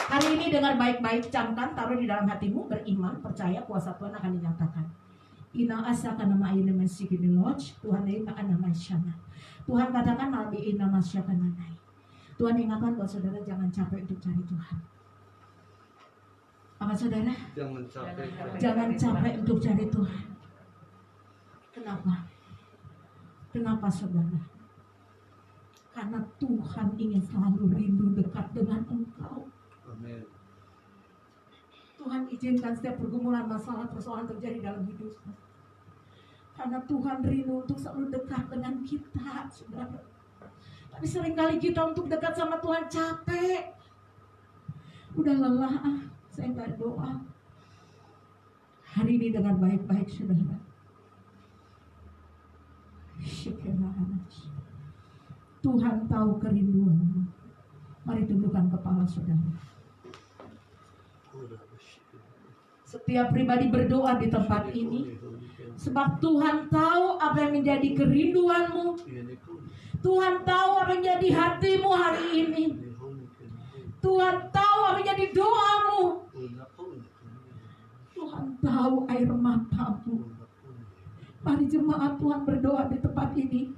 Hari ini dengar baik-baik, camkan, taruh di dalam hatimu, beriman, percaya kuasa Tuhan akan dinyatakan. Ina asa kana ma'ayna masiki di lodge, Tuhan ini ana masyana. Tuhan katakan malabi ina masyakananai. Tuhan ingatkan buat saudara, jangan capek untuk cari Tuhan. Apa saudara? Jangan capek untuk cari Tuhan. Kenapa? Kenapa saudara? Karena Tuhan ingin selalu rindu dekat dengan engkau. Amin. Tuhan izinkan setiap pergumulan, masalah, persoalan terjadi dalam hidupmu. Karena Tuhan rindu untuk selalu dekat dengan kita, saudara. Tapi seringkali kita untuk dekat sama Tuhan capek. Udah lelah, saya nggak doa. Hari ini dengar baik-baik, saudara. Tuhan tahu kerinduanmu. Mari tundukkan kepala saudara. Setiap pribadi berdoa di tempat ini, sebab Tuhan tahu apa yang menjadi kerinduanmu. Tuhan tahu apa yang menjadi hatimu hari ini. Tuhan tahu apa yang menjadi doamu. Tuhan tahu air matamu. Mari jemaat Tuhan berdoa di tempat ini.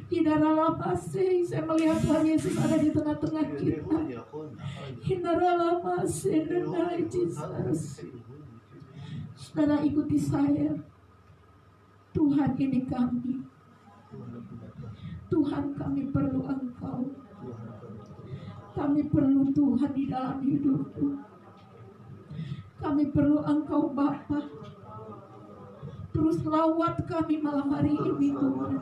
Hindaralapase, saya melihat Tuhan Yesus ada di tengah-tengah kita. Hindaralapase, denai Jesus. Saudara ikuti saya. Tuhan ini kami. Tuhan kami perlu Engkau. Kami perlu Tuhan di dalam hidupku. Kami perlu Engkau Bapa. Terus lawat kami malam hari ini Tuhan.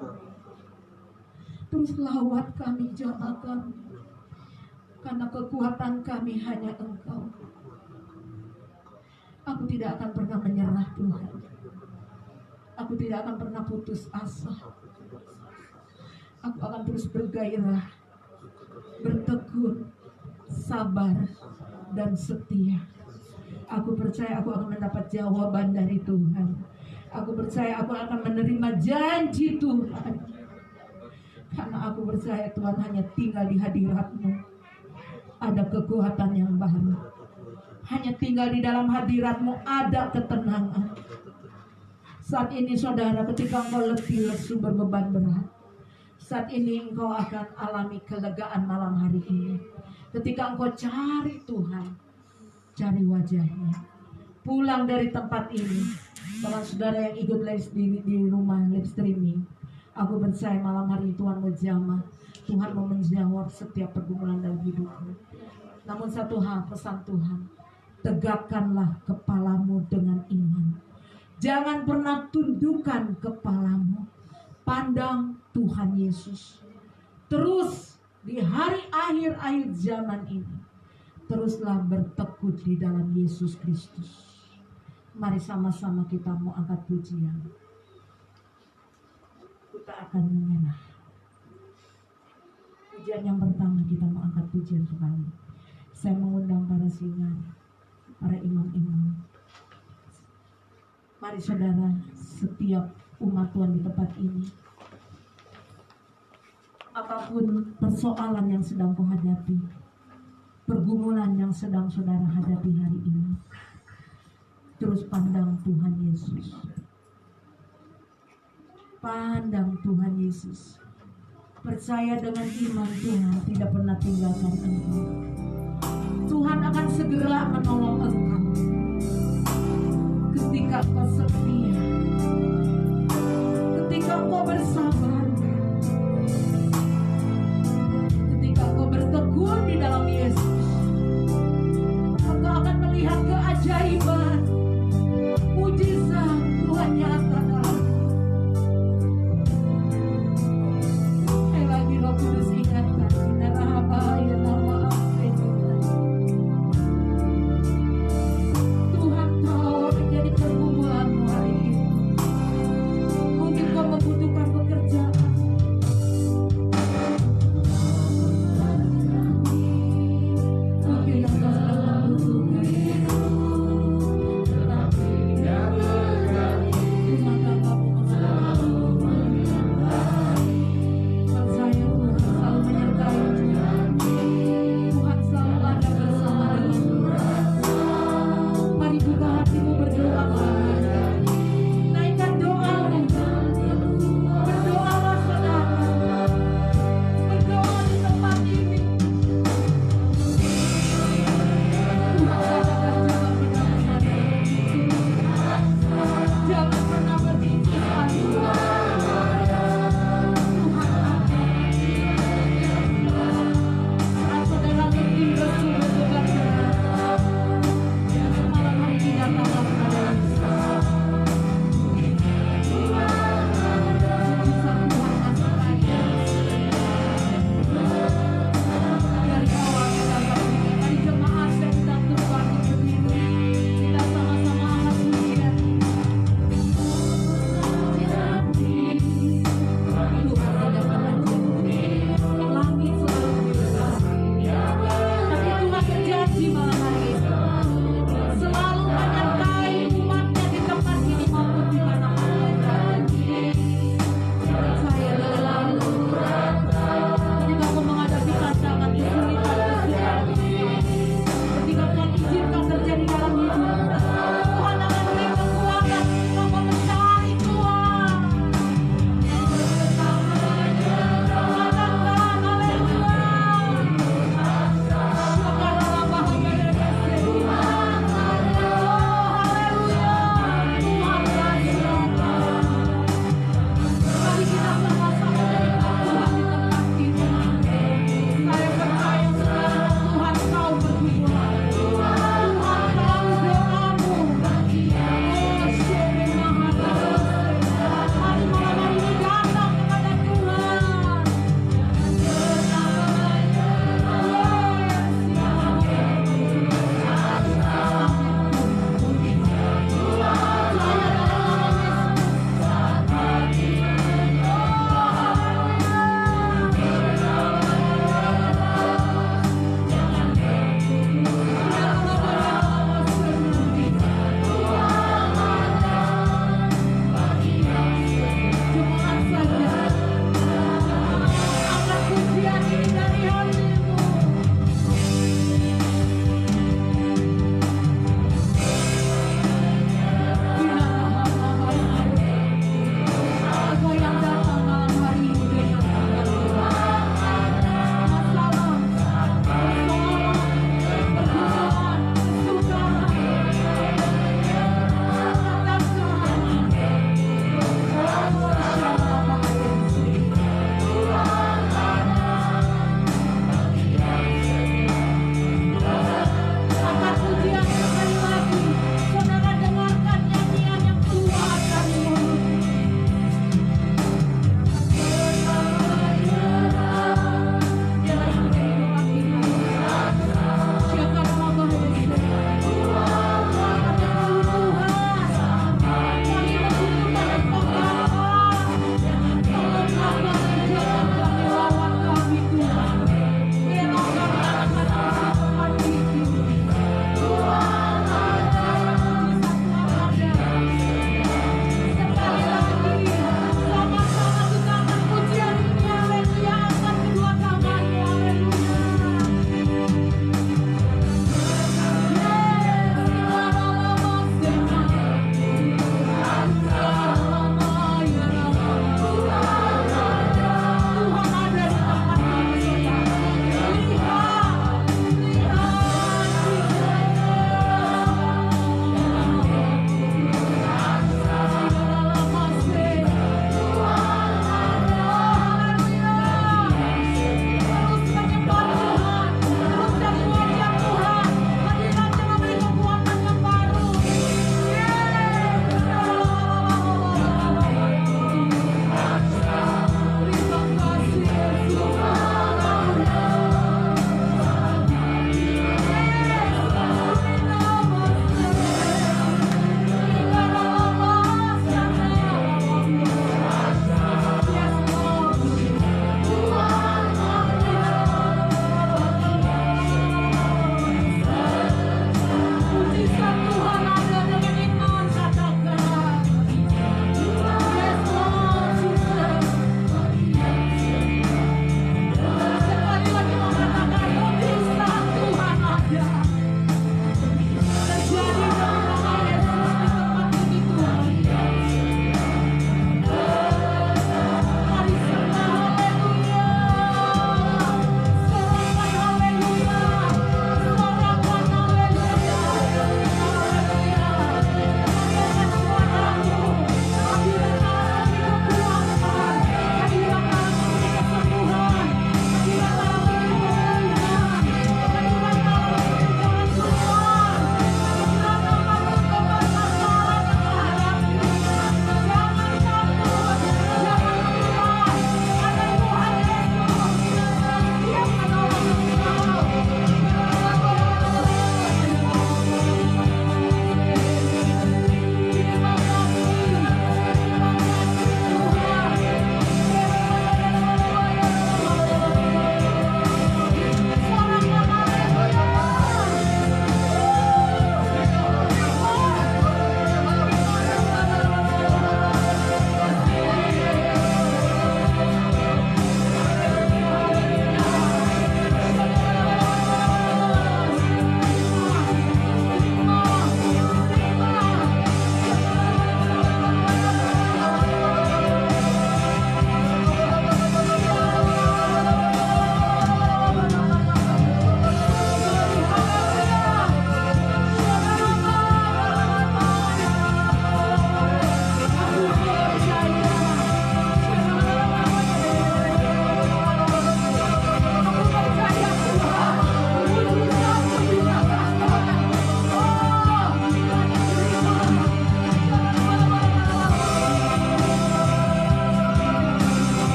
Terus lawat kami jamaah kami. Karena kekuatan kami hanya Engkau. Aku tidak akan pernah menyerah Tuhan. Aku tidak akan pernah putus asa. Aku akan terus bergairah, bertekun, sabar, dan setia. Aku percaya aku akan mendapat jawaban dari Tuhan. Aku percaya aku akan menerima janji Tuhan. Karena aku percaya Tuhan hanya tinggal di hadirat-Mu. Ada kekuatan yang baru. Hanya tinggal di dalam hadirat-Mu ada ketenangan. Saat ini saudara, ketika engkau letih, lesu, berbeban berat, saat ini engkau akan alami kelegaan malam hari ini. Ketika engkau cari Tuhan, cari wajahnya. Pulang dari tempat ini, kalau saudara yang ikut di rumah live streaming, aku percaya malam hari Tuhan menjamah. Tuhan mau menjawab setiap pergumulan dalam hidupmu. Namun satu hal, pesan Tuhan, tegakkanlah kepalamu dengan iman. Jangan pernah tundukkan kepalamu. Pandang Tuhan Yesus. Terus di hari akhir zaman ini, teruslah bertekun di dalam Yesus Kristus. Mari sama-sama kita mau angkat pujian. Kita akan menyerah. Pujian yang pertama kita mau angkat pujian kembali. Saya mengundang para singa, para imam-imam. Mari saudara, setiap umat Tuhan di tempat ini, apapun persoalan yang sedang kau hadapi, pergumulan yang sedang saudara hadapi hari ini, terus pandang Tuhan Yesus. Pandang Tuhan Yesus. Percaya dengan iman Tuhan tidak pernah tinggalkan engkau. Tuhan akan segera menolong engkau. Ketika kau setia, ketika kau bersabar, ketika kau bertekun di dalam Yesus, engkau akan melihat keajaiban, mujizat Tuhan nyata dalam. Sekali lagi Roh Kudus ingatkan, inna rahaba ya nama Tuhan tahu menjadi pergumulanmu hari ini. Mungkin kau membutuhkan pekerjaan.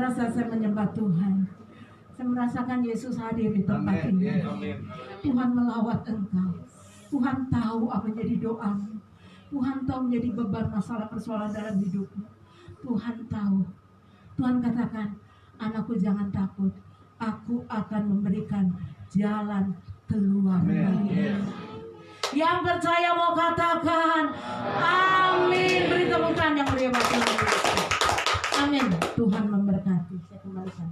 merasa saya menyembah Tuhan. Saya merasakan Yesus hadir di tempat Amin. ini. Amin. Tuhan melawat engkau. Tuhan tahu apa menjadi doamu. Tuhan tahu menjadi beban masalah persoalan dalam hidupmu. Tuhan tahu. Tuhan katakan, anakku jangan takut. Aku akan memberikan jalan keluar bagimu. Yang percaya mau katakan amin. Beri tepuk tangan yang meriah bagi Tuhan. Amin. Tuhan memberkati. Saya kembalikan.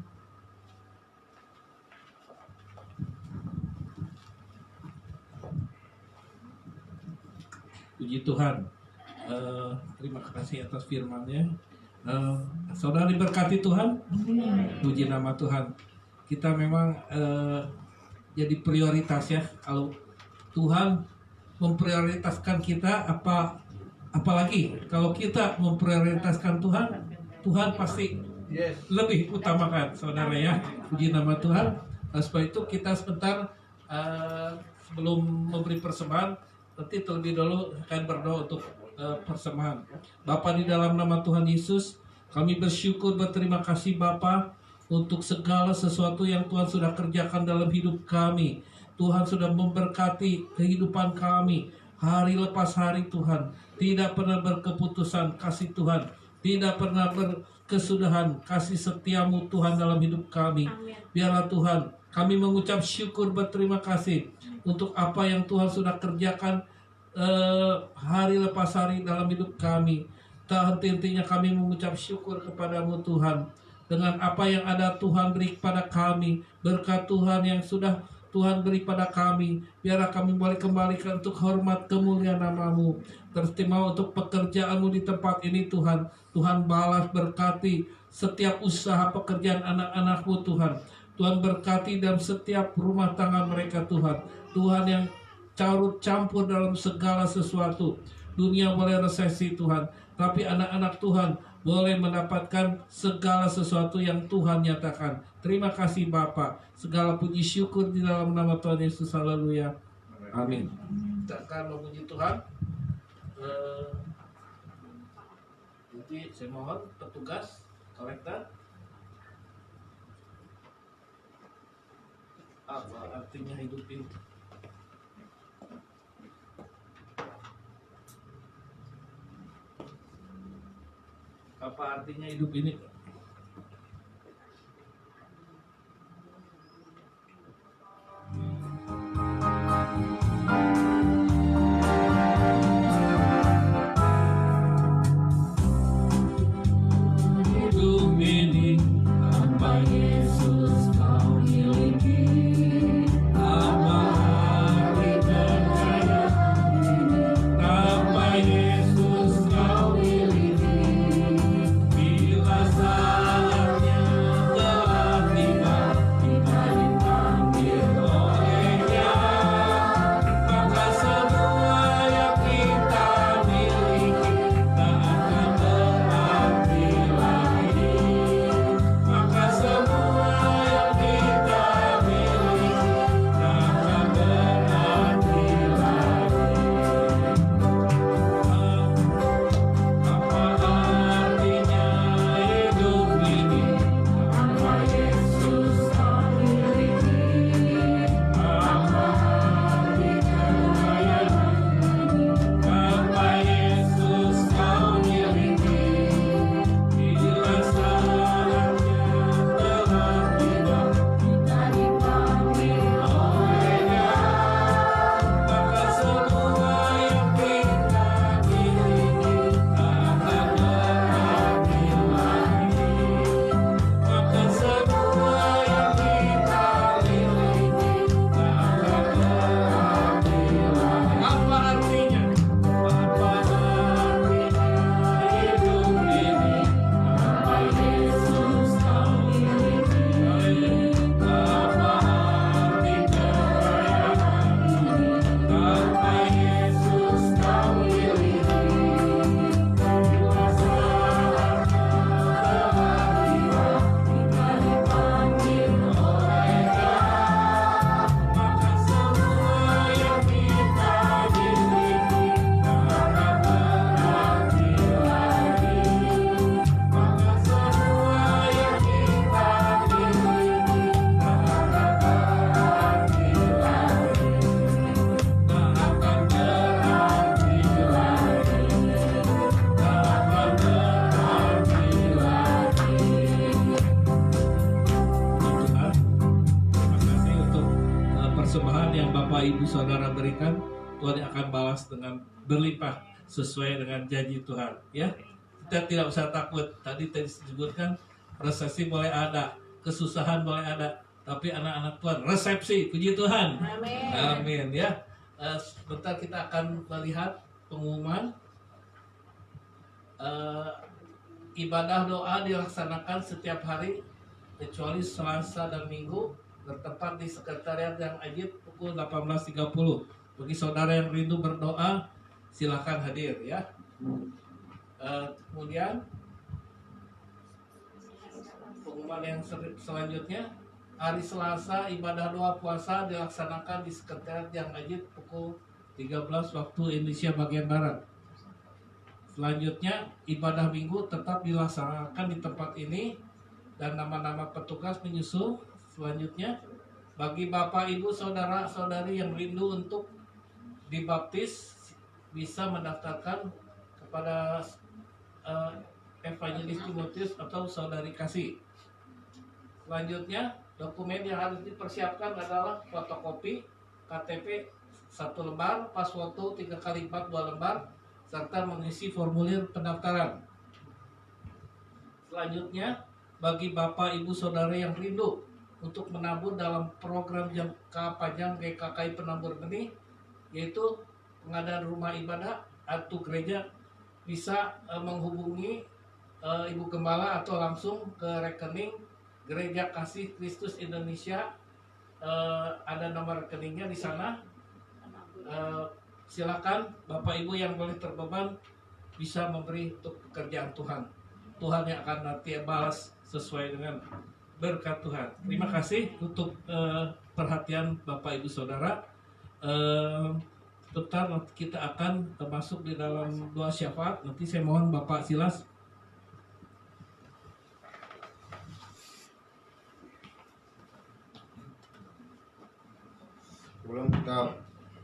Puji Tuhan. Terima kasih atas firman-Nya. Saudara diberkati Tuhan. Puji nama Tuhan. Kita memang jadi prioritas ya. Kalau Tuhan memprioritaskan kita, apalagi kalau kita memprioritaskan Tuhan, Tuhan pasti Yes. lebih utamakan, saudara ya. Puji nama Tuhan. Sebab itu kita sebentar sebelum memberi persembahan, nanti terlebih dahulu akan berdoa untuk persembahan. Bapa, di dalam nama Tuhan Yesus, kami bersyukur, berterima kasih Bapa untuk segala sesuatu yang Tuhan sudah kerjakan dalam hidup kami. Tuhan sudah memberkati kehidupan kami hari lepas hari. Tuhan tidak pernah berkeputusan kasih Tuhan, tidak pernah berkesudahan kasih setiamu Tuhan dalam hidup kami. Biarlah Tuhan kami mengucap syukur, berterima kasih untuk apa yang Tuhan sudah kerjakan hari lepas hari dalam hidup kami. Tak henti-hentinya kami mengucap syukur kepadamu Tuhan. Dengan apa yang ada Tuhan beri kepada kami, berkat Tuhan yang sudah Tuhan beri pada kami, biarlah kami boleh kembalikan untuk hormat kemuliaan namamu. Teristimewa untuk pekerjaanmu di tempat ini Tuhan. Tuhan balas berkati setiap usaha pekerjaan anak-anakmu Tuhan. Tuhan berkati dalam setiap rumah tangga mereka Tuhan. Tuhan yang carut campur dalam segala sesuatu. Dunia boleh resesi Tuhan, tapi anak-anak Tuhan boleh mendapatkan segala sesuatu yang Tuhan nyatakan. Terima kasih Bapa. Segala puji syukur di dalam nama Tuhan Yesus. Haleluya. Amin. Kita akan memuji Tuhan. Jadi saya mohon petugas kolektor. Apa artinya hidup ini? Apa artinya hidup ini? Hidup ini tanpa Yesus kau miliki. Apa arti percaya ini tanpa Yesus kau miliki? Bila Bapak Ibu Saudara berikan, Tuhan yang akan balas dengan berlimpah sesuai dengan janji Tuhan. Ya, kita tidak usah takut. Tadi disebutkan resesi boleh ada, kesusahan boleh ada, tapi anak-anak Tuhan resepsi, puji Tuhan. Amin. Amin. Ya, sebentar kita akan melihat pengumuman. Ibadah doa dilaksanakan setiap hari kecuali Selasa dan Minggu, bertempat di sekretariat yang Ajib pukul 18.30. Bagi saudara yang rindu berdoa, silakan hadir ya. Kemudian pengumuman yang selanjutnya, hari Selasa ibadah doa puasa dilaksanakan di sekretariat yang Ajib pukul 13 waktu Indonesia bagian barat. Selanjutnya ibadah minggu tetap dilaksanakan di tempat ini dan nama-nama petugas menyusul. Selanjutnya bagi Bapak Ibu Saudara-saudari yang rindu untuk dibaptis bisa mendaftarkan kepada Evangelis Timotius atau Saudari Kasih. Selanjutnya dokumen yang harus dipersiapkan adalah fotokopi KTP 1 lembar, pas foto 3x4 2 lembar, serta mengisi formulir pendaftaran. Selanjutnya, bagi Bapak Ibu Saudara yang rindu untuk menabur dalam program jangka panjang GKKI Penabur Benih, yaitu pengadaan rumah ibadah atau gereja, bisa menghubungi Ibu Gembala atau langsung ke rekening Gereja Kasih Kristus Indonesia. Ada nomor rekeningnya di sana. Silakan Bapak Ibu yang boleh terbeban bisa memberi untuk pekerjaan Tuhan. Tuhan yang akan nanti balas sesuai dengan berkat Tuhan. Terima kasih untuk perhatian Bapak Ibu Saudara. Bentar nanti kita akan masuk di dalam doa syafaat. Nanti saya mohon Bapak Silas. Sebelum kita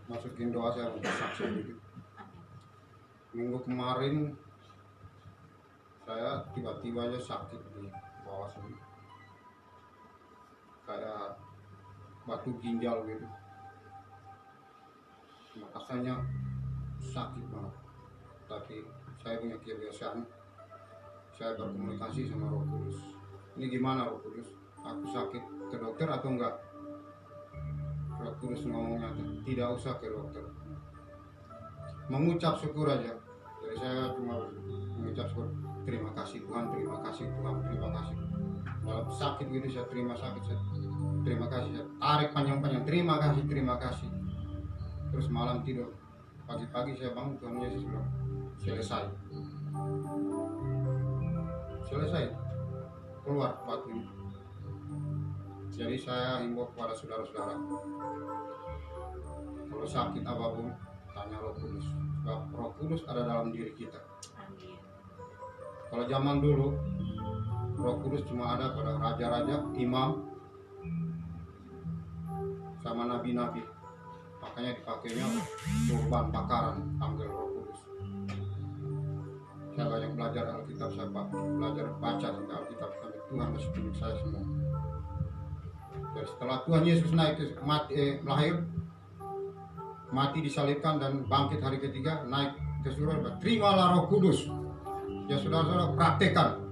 masukin doa, saya untuk saksi dikit. Minggu kemarin saya tiba-tiba aja sakit di bawah sini, kayak batu ginjal gitu. Makasanya sakit banget, tapi saya punya kebiasaan, saya berkomunikasi sama Roh Kudus. Ini gimana Roh Kudus? Aku sakit, ke dokter atau enggak? Roh Kudus ngomongnya tidak usah ke dokter, mengucap syukur aja. Jadi saya cuma mengucap syukur, terima kasih Tuhan, terima kasih Tuhan, terima kasih. Dalam sakit gitu saya terima sakit, saya terima kasih, saya tarik panjang-panjang, terima kasih, terima kasih. Terus malam tidur, pagi-pagi saya bangun, Tuhan Yesus bilang selesai, selesai, keluar batu ini. Jadi saya himbau kepada saudara-saudara, kalau sakit apapun tanya Roh Kudus, sebab Roh Kudus ada dalam diri kita. Amin. Kalau zaman dulu Roh Kudus cuma ada pada raja-raja, imam, sama nabi-nabi, makanya dipakainya kurban bakaran panggil Roh Kudus. Saya banyak belajar Alkitab, saya belajar baca tentang Alkitab, sampai Tuhan masih tunjuk saya semua. Jadi setelah Tuhan Yesus naik ke lahir, mati disalibkan dan bangkit hari ketiga, naik ke surga, terimalah Roh Kudus. Ya saudara-saudara, praktekkan.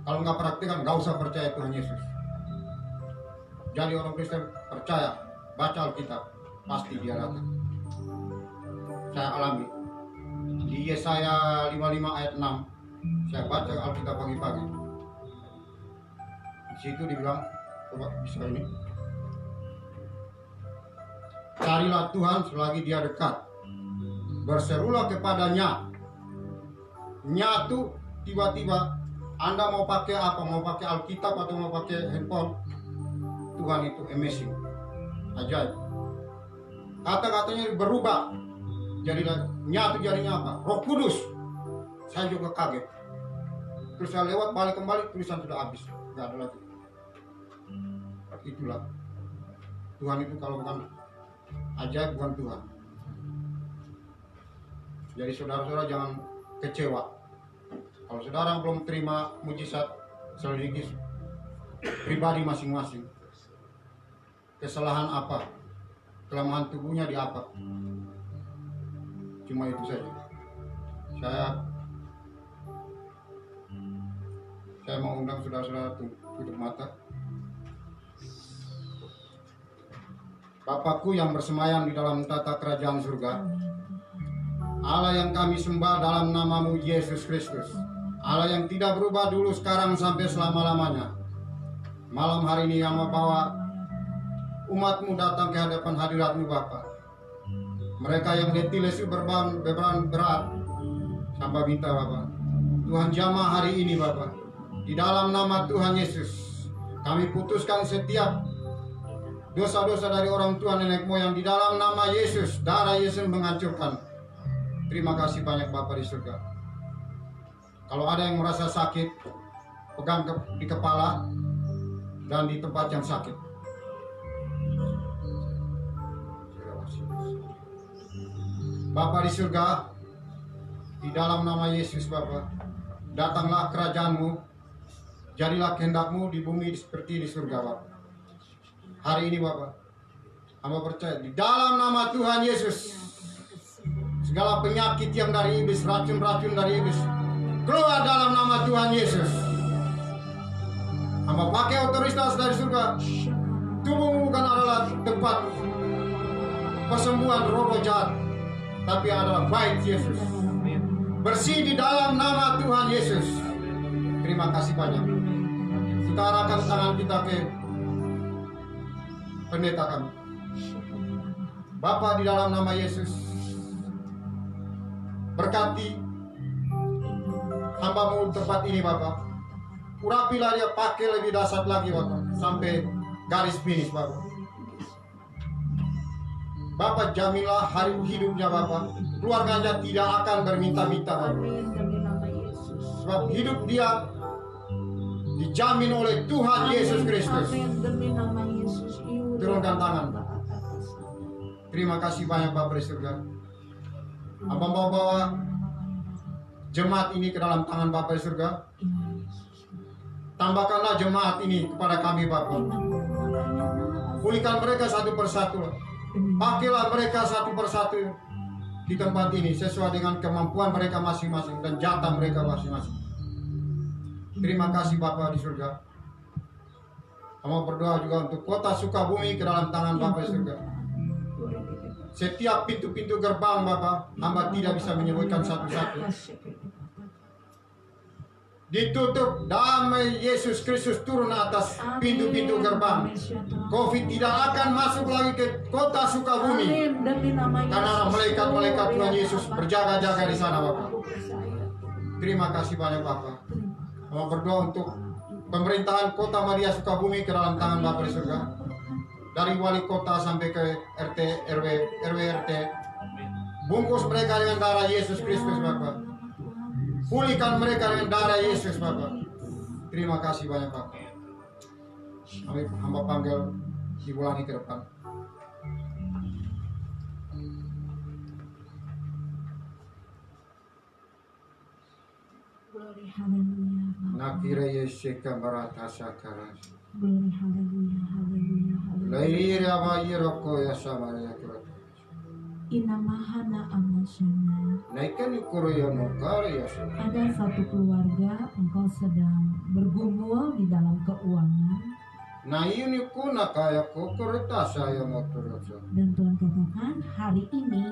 Kalau nggak praktekkan, nggak usah percaya Tuhan Yesus. Jadi orang Kristen percaya, baca Alkitab, pasti dia datang. Saya alami di Yesaya 55 ayat 6. Saya baca Alkitab pagi-pagi. Di situ dibilang, coba bisa ini. Carilah Tuhan selagi dia dekat. Berserulah kepadanya. Nyatu tiba-tiba Anda mau pakai apa? Mau pakai Alkitab atau mau pakai handphone? Tuhan itu amazing, ajaib. Kata-katanya berubah. Jadilah nyatu, jadinya apa? Roh Kudus. Saya juga kaget. Terus saya lewat balik kembali, tulisan sudah habis, nggak ada lagi. Itulah Tuhan itu, kalau bukan ajaib bukan Tuhan. Jadi saudara-saudara jangan kecewa. Kalau saudara belum terima mujizat, selidiki pribadi masing-masing. Kesalahan apa? kelemahan tubuhnya di apa. Cuma itu saja. Saya mau undang saudara-saudara tutup mata. Bapakku yang bersemayam di dalam tata kerajaan surga, Allah yang kami sembah dalam namamu Yesus Kristus, Allah yang tidak berubah dulu, sekarang, sampai selama-lamanya. Malam hari ini yang membawa umatmu datang ke hadapan hadiratmu Bapa. Mereka yang letih lesu beban berat, hamba minta Bapa, Tuhan jamah hari ini Bapa. Di dalam nama Tuhan Yesus, kami putuskan setiap dosa-dosa dari orang tua nenek moyang di dalam nama Yesus. Darah Yesus menghancurkan. Terima kasih banyak Bapa di surga. Kalau ada yang merasa sakit, pegang di kepala dan di tempat yang sakit. Bapa di surga, di dalam nama Yesus Bapa, datanglah kerajaanmu, jadilah kehendakmu di bumi seperti di surga Bapa. Hari ini Bapa, hamba percaya di dalam nama Tuhan Yesus, segala penyakit yang dari iblis, racun-racun dari iblis, keluar dalam nama Tuhan Yesus. Hamba pakai otoritas dari surga. Tubuhmu bukan adalah tempat kesembuhan roh jahat, tapi adalah bait Yesus. Bersih di dalam nama Tuhan Yesus. Terima kasih banyak. Kita arahkan tangan kita ke pendeta kami. Bapa, di dalam nama Yesus, berkati hamba-Mu tempat ini Bapa. Urapilah dia, pakai lebih dahsyat lagi Bapa, sampai garis finish Bapa. Bapa, jamilah hari hidupnya Bapa. Keluarganya tidak akan berminta-minta Bapa. Sebab hidup dia dijamin oleh Tuhan Yesus Kristus. Turunkan tangan. Terima kasih banyak Bapak di surga. Abang bawa jemaat ini ke dalam tangan Bapak di surga. Tambahkanlah jemaat ini kepada kami Bapak. Pulihkan mereka satu persatu. Pakailah mereka satu persatu di tempat ini sesuai dengan kemampuan mereka masing-masing dan jatah mereka masing-masing. Terima kasih Bapak di surga. Hamba berdoa juga untuk kota Sukabumi ke dalam tangan Bapak di surga. Setiap pintu-pintu gerbang Bapak, hamba tidak bisa menyebutkan satu-satu. Ditutup, damai Yesus Kristus turun atas pintu-pintu gerbang. Covid tidak akan masuk lagi ke kota Sukabumi. Karena malaikat-malaikat Tuhan Yesus berjaga-jaga di sana Bapak. Terima kasih banyak Bapak. Hamba berdoa untuk pemerintahan kota Madia Sukabumi ke dalam tangan Bapak di surga. Dari wali kota sampai ke RT, RW, RT. Bungkus mereka dengan darah Yesus Kristus Bapak. Pulihkan mereka dengan darah Yesus Bapak. Terima kasih banyak Bapak. Hamba panggil Ibu Lani ke depan. Glory haleluya. Nakira Yeshika Barata Sakaras. Glory haleluya, haleluya, haleluya. Lairi abayiroko ya samaya kurata. Inamahana amasyana. Naikan ikoroyono kari ya sama. Ada satu keluarga engkau sedang bergumul di dalam keuangan. Nah ini kuna kaya kokorita saya motorasa. Dan Tuhan katakan hari ini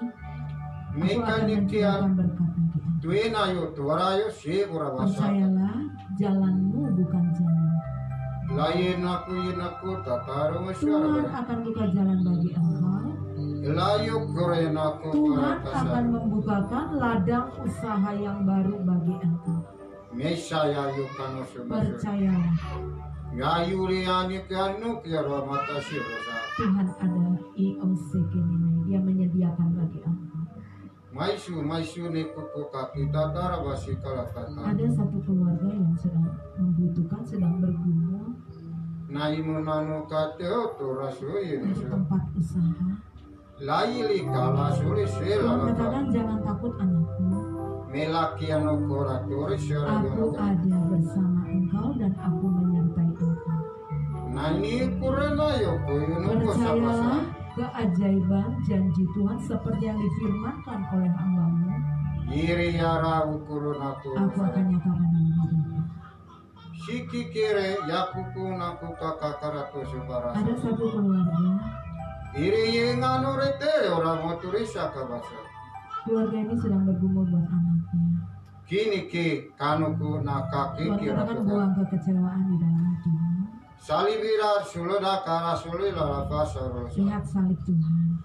aku akan mencurahkan berkat bagi engkau. Tuena yo tuarayo segura basa. Percayalah, jalanmu bukan jalan. Lain aku tataro Tuhan masyarakat. akan buka jalan bagi engkau. Layo koren aku Tuhan para akan membukakan ladang usaha yang baru bagi engkau. Mesaya yo kano sebasa. Percayalah, Ngayuri ani kanu kira mata sirasa. Tuhan ada IOC Keninai. Dia menyediakan bagi engkau. Maisu ne kuku kaki tatara basi kalakata. Ada satu keluarga yang sedang membutuhkan, sedang bergumul Naimu nanu kateo tu rasui di nasa. tempat usaha. Laili kala suri Tuhan sela katakan, jangan takut anakku. melaki anu koratori sera Aku ada bersama engkau dan aku menyertai engkau. Nani kurela yo kuyunu Percayalah, kosapasa. keajaiban janji Tuhan seperti yang difirmankan oleh hamba-Mu. Iri yara ukuruna tu. Aku akan nyatakan dalam hidupku. Siki kire yakuku naku kakakaratu subara. Ada satu keluarga. Iri yenganu rete orang motorisa kabasa. Keluarga ini sedang bergumul buat anaknya. Kini ki kanuku nakaki Tuhan kira katakan tuh. buang kekecewaan di dalam hatimu. Salibira suloda kara sulila lafasa. Lihat salib Tuhan.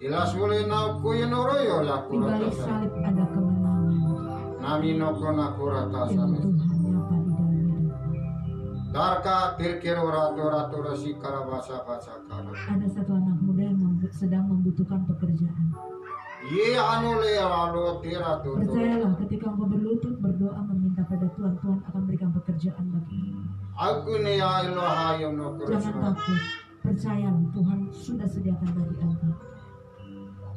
Ila sulina kuyenoroyo Di yakura. balik salib ada kemenangan Nami noko nakura yang tasami. Tuhan nyata di dalam hidupmu. Darka tirkir ratu rasi karabasa basa kara. Ada satu anak muda yang sedang membutuhkan pekerjaan. Ye anu le lalu tira tu. Percayalah ketika engkau berlutut berdoa meminta pada Tuhan, Tuhan akan berikan pekerjaan bagimu. Aku ni ya Eloha yang noko. Jangan takut. Percayalah Tuhan sudah sediakan bagi engkau.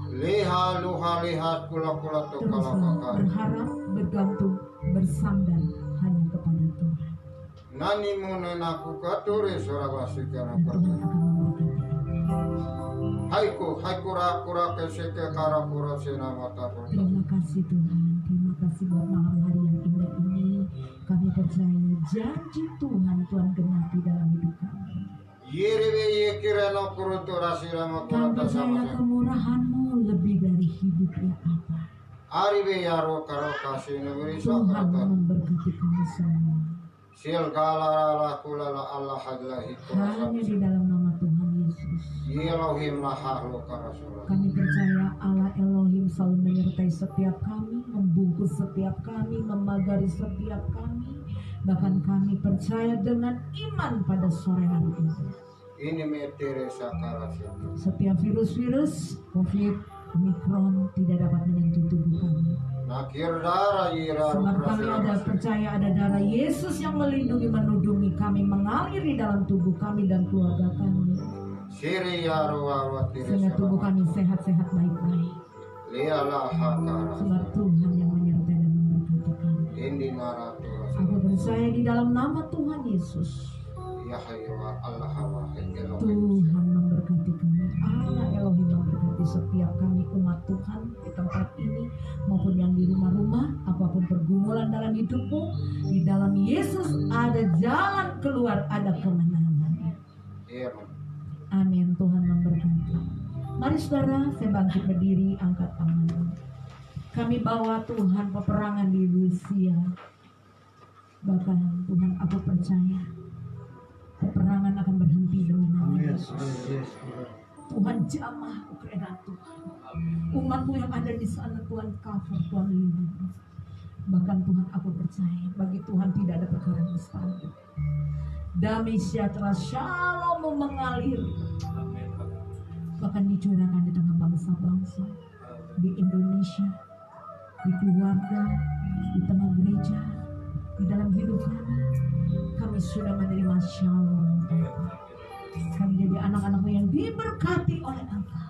Leha luha lihat kula kula tu kalau Teruslah kakak. berharap, bergantung, bersandar hanya kepada Tuhan. Nani mune naku katuri surabasi kana Dan Tuhan percaya. akan memberkati engkau. Haiku kura kura keseke kara kura sena mata percaya. Terima kasih Tuhan. Terima kasih buat malam hari yang indah ini. Kami percaya janji Tuhan genapi dalam hidup kami. Yiribe ye kireno kurutu rasira Kami makurata percaya sama. kemurahan-Mu lebih dari hidup ya Allah. Aribe yaro karo kasine wirisa Tuhan karata. memberkati kami semua. Sil kala kulala Allah hadlahi Hanya kurasa. di dalam nama Tuhan Yesus. Yelohim laha lo karasula. Kami percaya Allah Elohim selalu menyertai setiap kami, membungkus setiap kami, memagari setiap kami. Bahkan kami percaya dengan iman pada sore hari ini. Ini metere sakarasa. Setiap virus-virus COVID, Omikron tidak dapat menyentuh tubuh kami. Nakir dara yira Sebab kami ada percaya ada darah Yesus yang melindungi, menudungi kami, mengalir di dalam tubuh kami dan keluarga kami. Siri yaro awatire Sehingga tubuh sama. kami sehat-sehat baik-baik. Lialah hakara. Sebab Tuhan yang menyertai dan memberkati kami. Indi naratu Aku percaya di dalam nama Tuhan Yesus. Yahya Allah wa Elohim. Tuhan memberkati kami. Allah Elohim memberkati setiap kami umat Tuhan di tempat ini maupun yang di rumah-rumah. Apapun pergumulan dalam hidupmu, di dalam Yesus ada jalan keluar, ada kemenangan. Amen. Amin. Tuhan memberkati. Mari saudara, saya bangkit berdiri, angkat tangan. Kami bawa Tuhan peperangan di Rusia. Bahkan Tuhan, aku percaya peperangan akan berhenti demi nama Yesus. Tuhan jamah Ukraina Tuhan. Umatmu yang ada di sana Tuhan cover, Tuhan lindungi. Bahkan Tuhan, aku percaya bagi Tuhan tidak ada perkara yang mustahil. Damai sejahtera shalom mengalir, bahkan dicurahkan di tengah bangsa-bangsa, di Indonesia, di keluarga, di tengah gereja, di dalam hidup kami. Kami sudah menerima shalom. Kami jadi anak-anakmu yang diberkati oleh Engkau.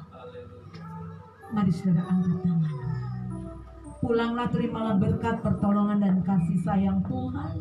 Mari saudara angkat tangan. Pulanglah, terimalah berkat, pertolongan dan kasih sayang Tuhan.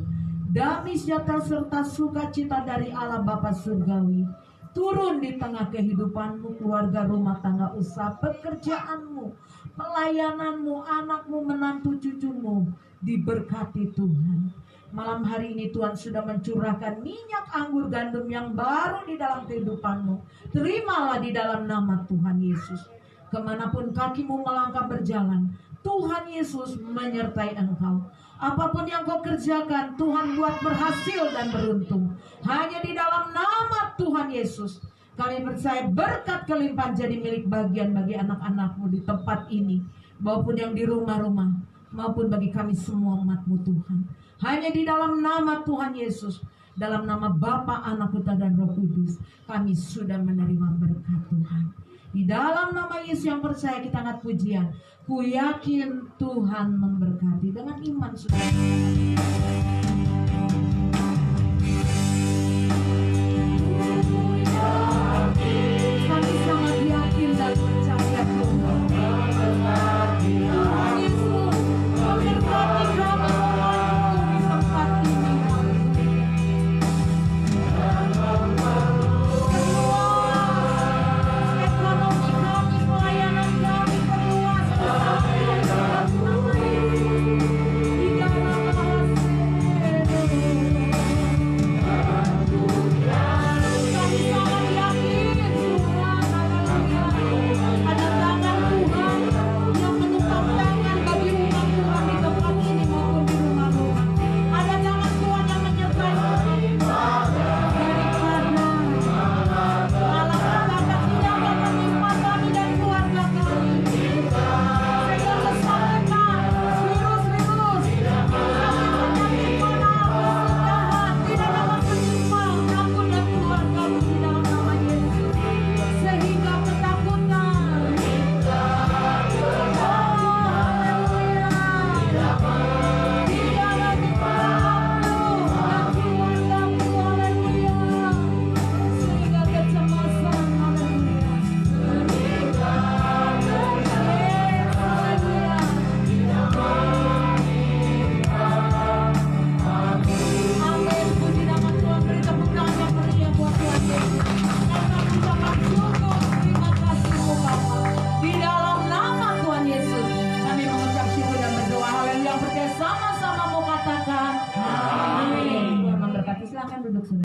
Damai sejahtera serta sukacita dari Allah Bapa Surgawi turun di tengah kehidupanmu, keluarga, rumah tangga, usaha, pekerjaanmu, pelayananmu, anakmu, menantu, cucumu. Diberkati Tuhan. Malam hari ini Tuhan sudah mencurahkan minyak anggur gandum yang baru di dalam kehidupanmu. Terimalah di dalam nama Tuhan Yesus. Kemanapun kakimu melangkah berjalan, Tuhan Yesus menyertai engkau. Apapun yang kau kerjakan, Tuhan buat berhasil dan beruntung. Hanya di dalam nama Tuhan Yesus, kami percaya berkat kelimpahan jadi milik bagian bagi anak-anakmu di tempat ini, maupun yang di rumah-rumah, maupun bagi kami semua umat-Mu Tuhan. Hanya di dalam nama Tuhan Yesus, dalam nama Bapa, Anak, Putra dan Roh Kudus, kami sudah menerima berkat Tuhan. Di dalam nama Yesus yang percaya kita angkat pujian. Ku yakin Tuhan memberkati. Dengan iman sudah.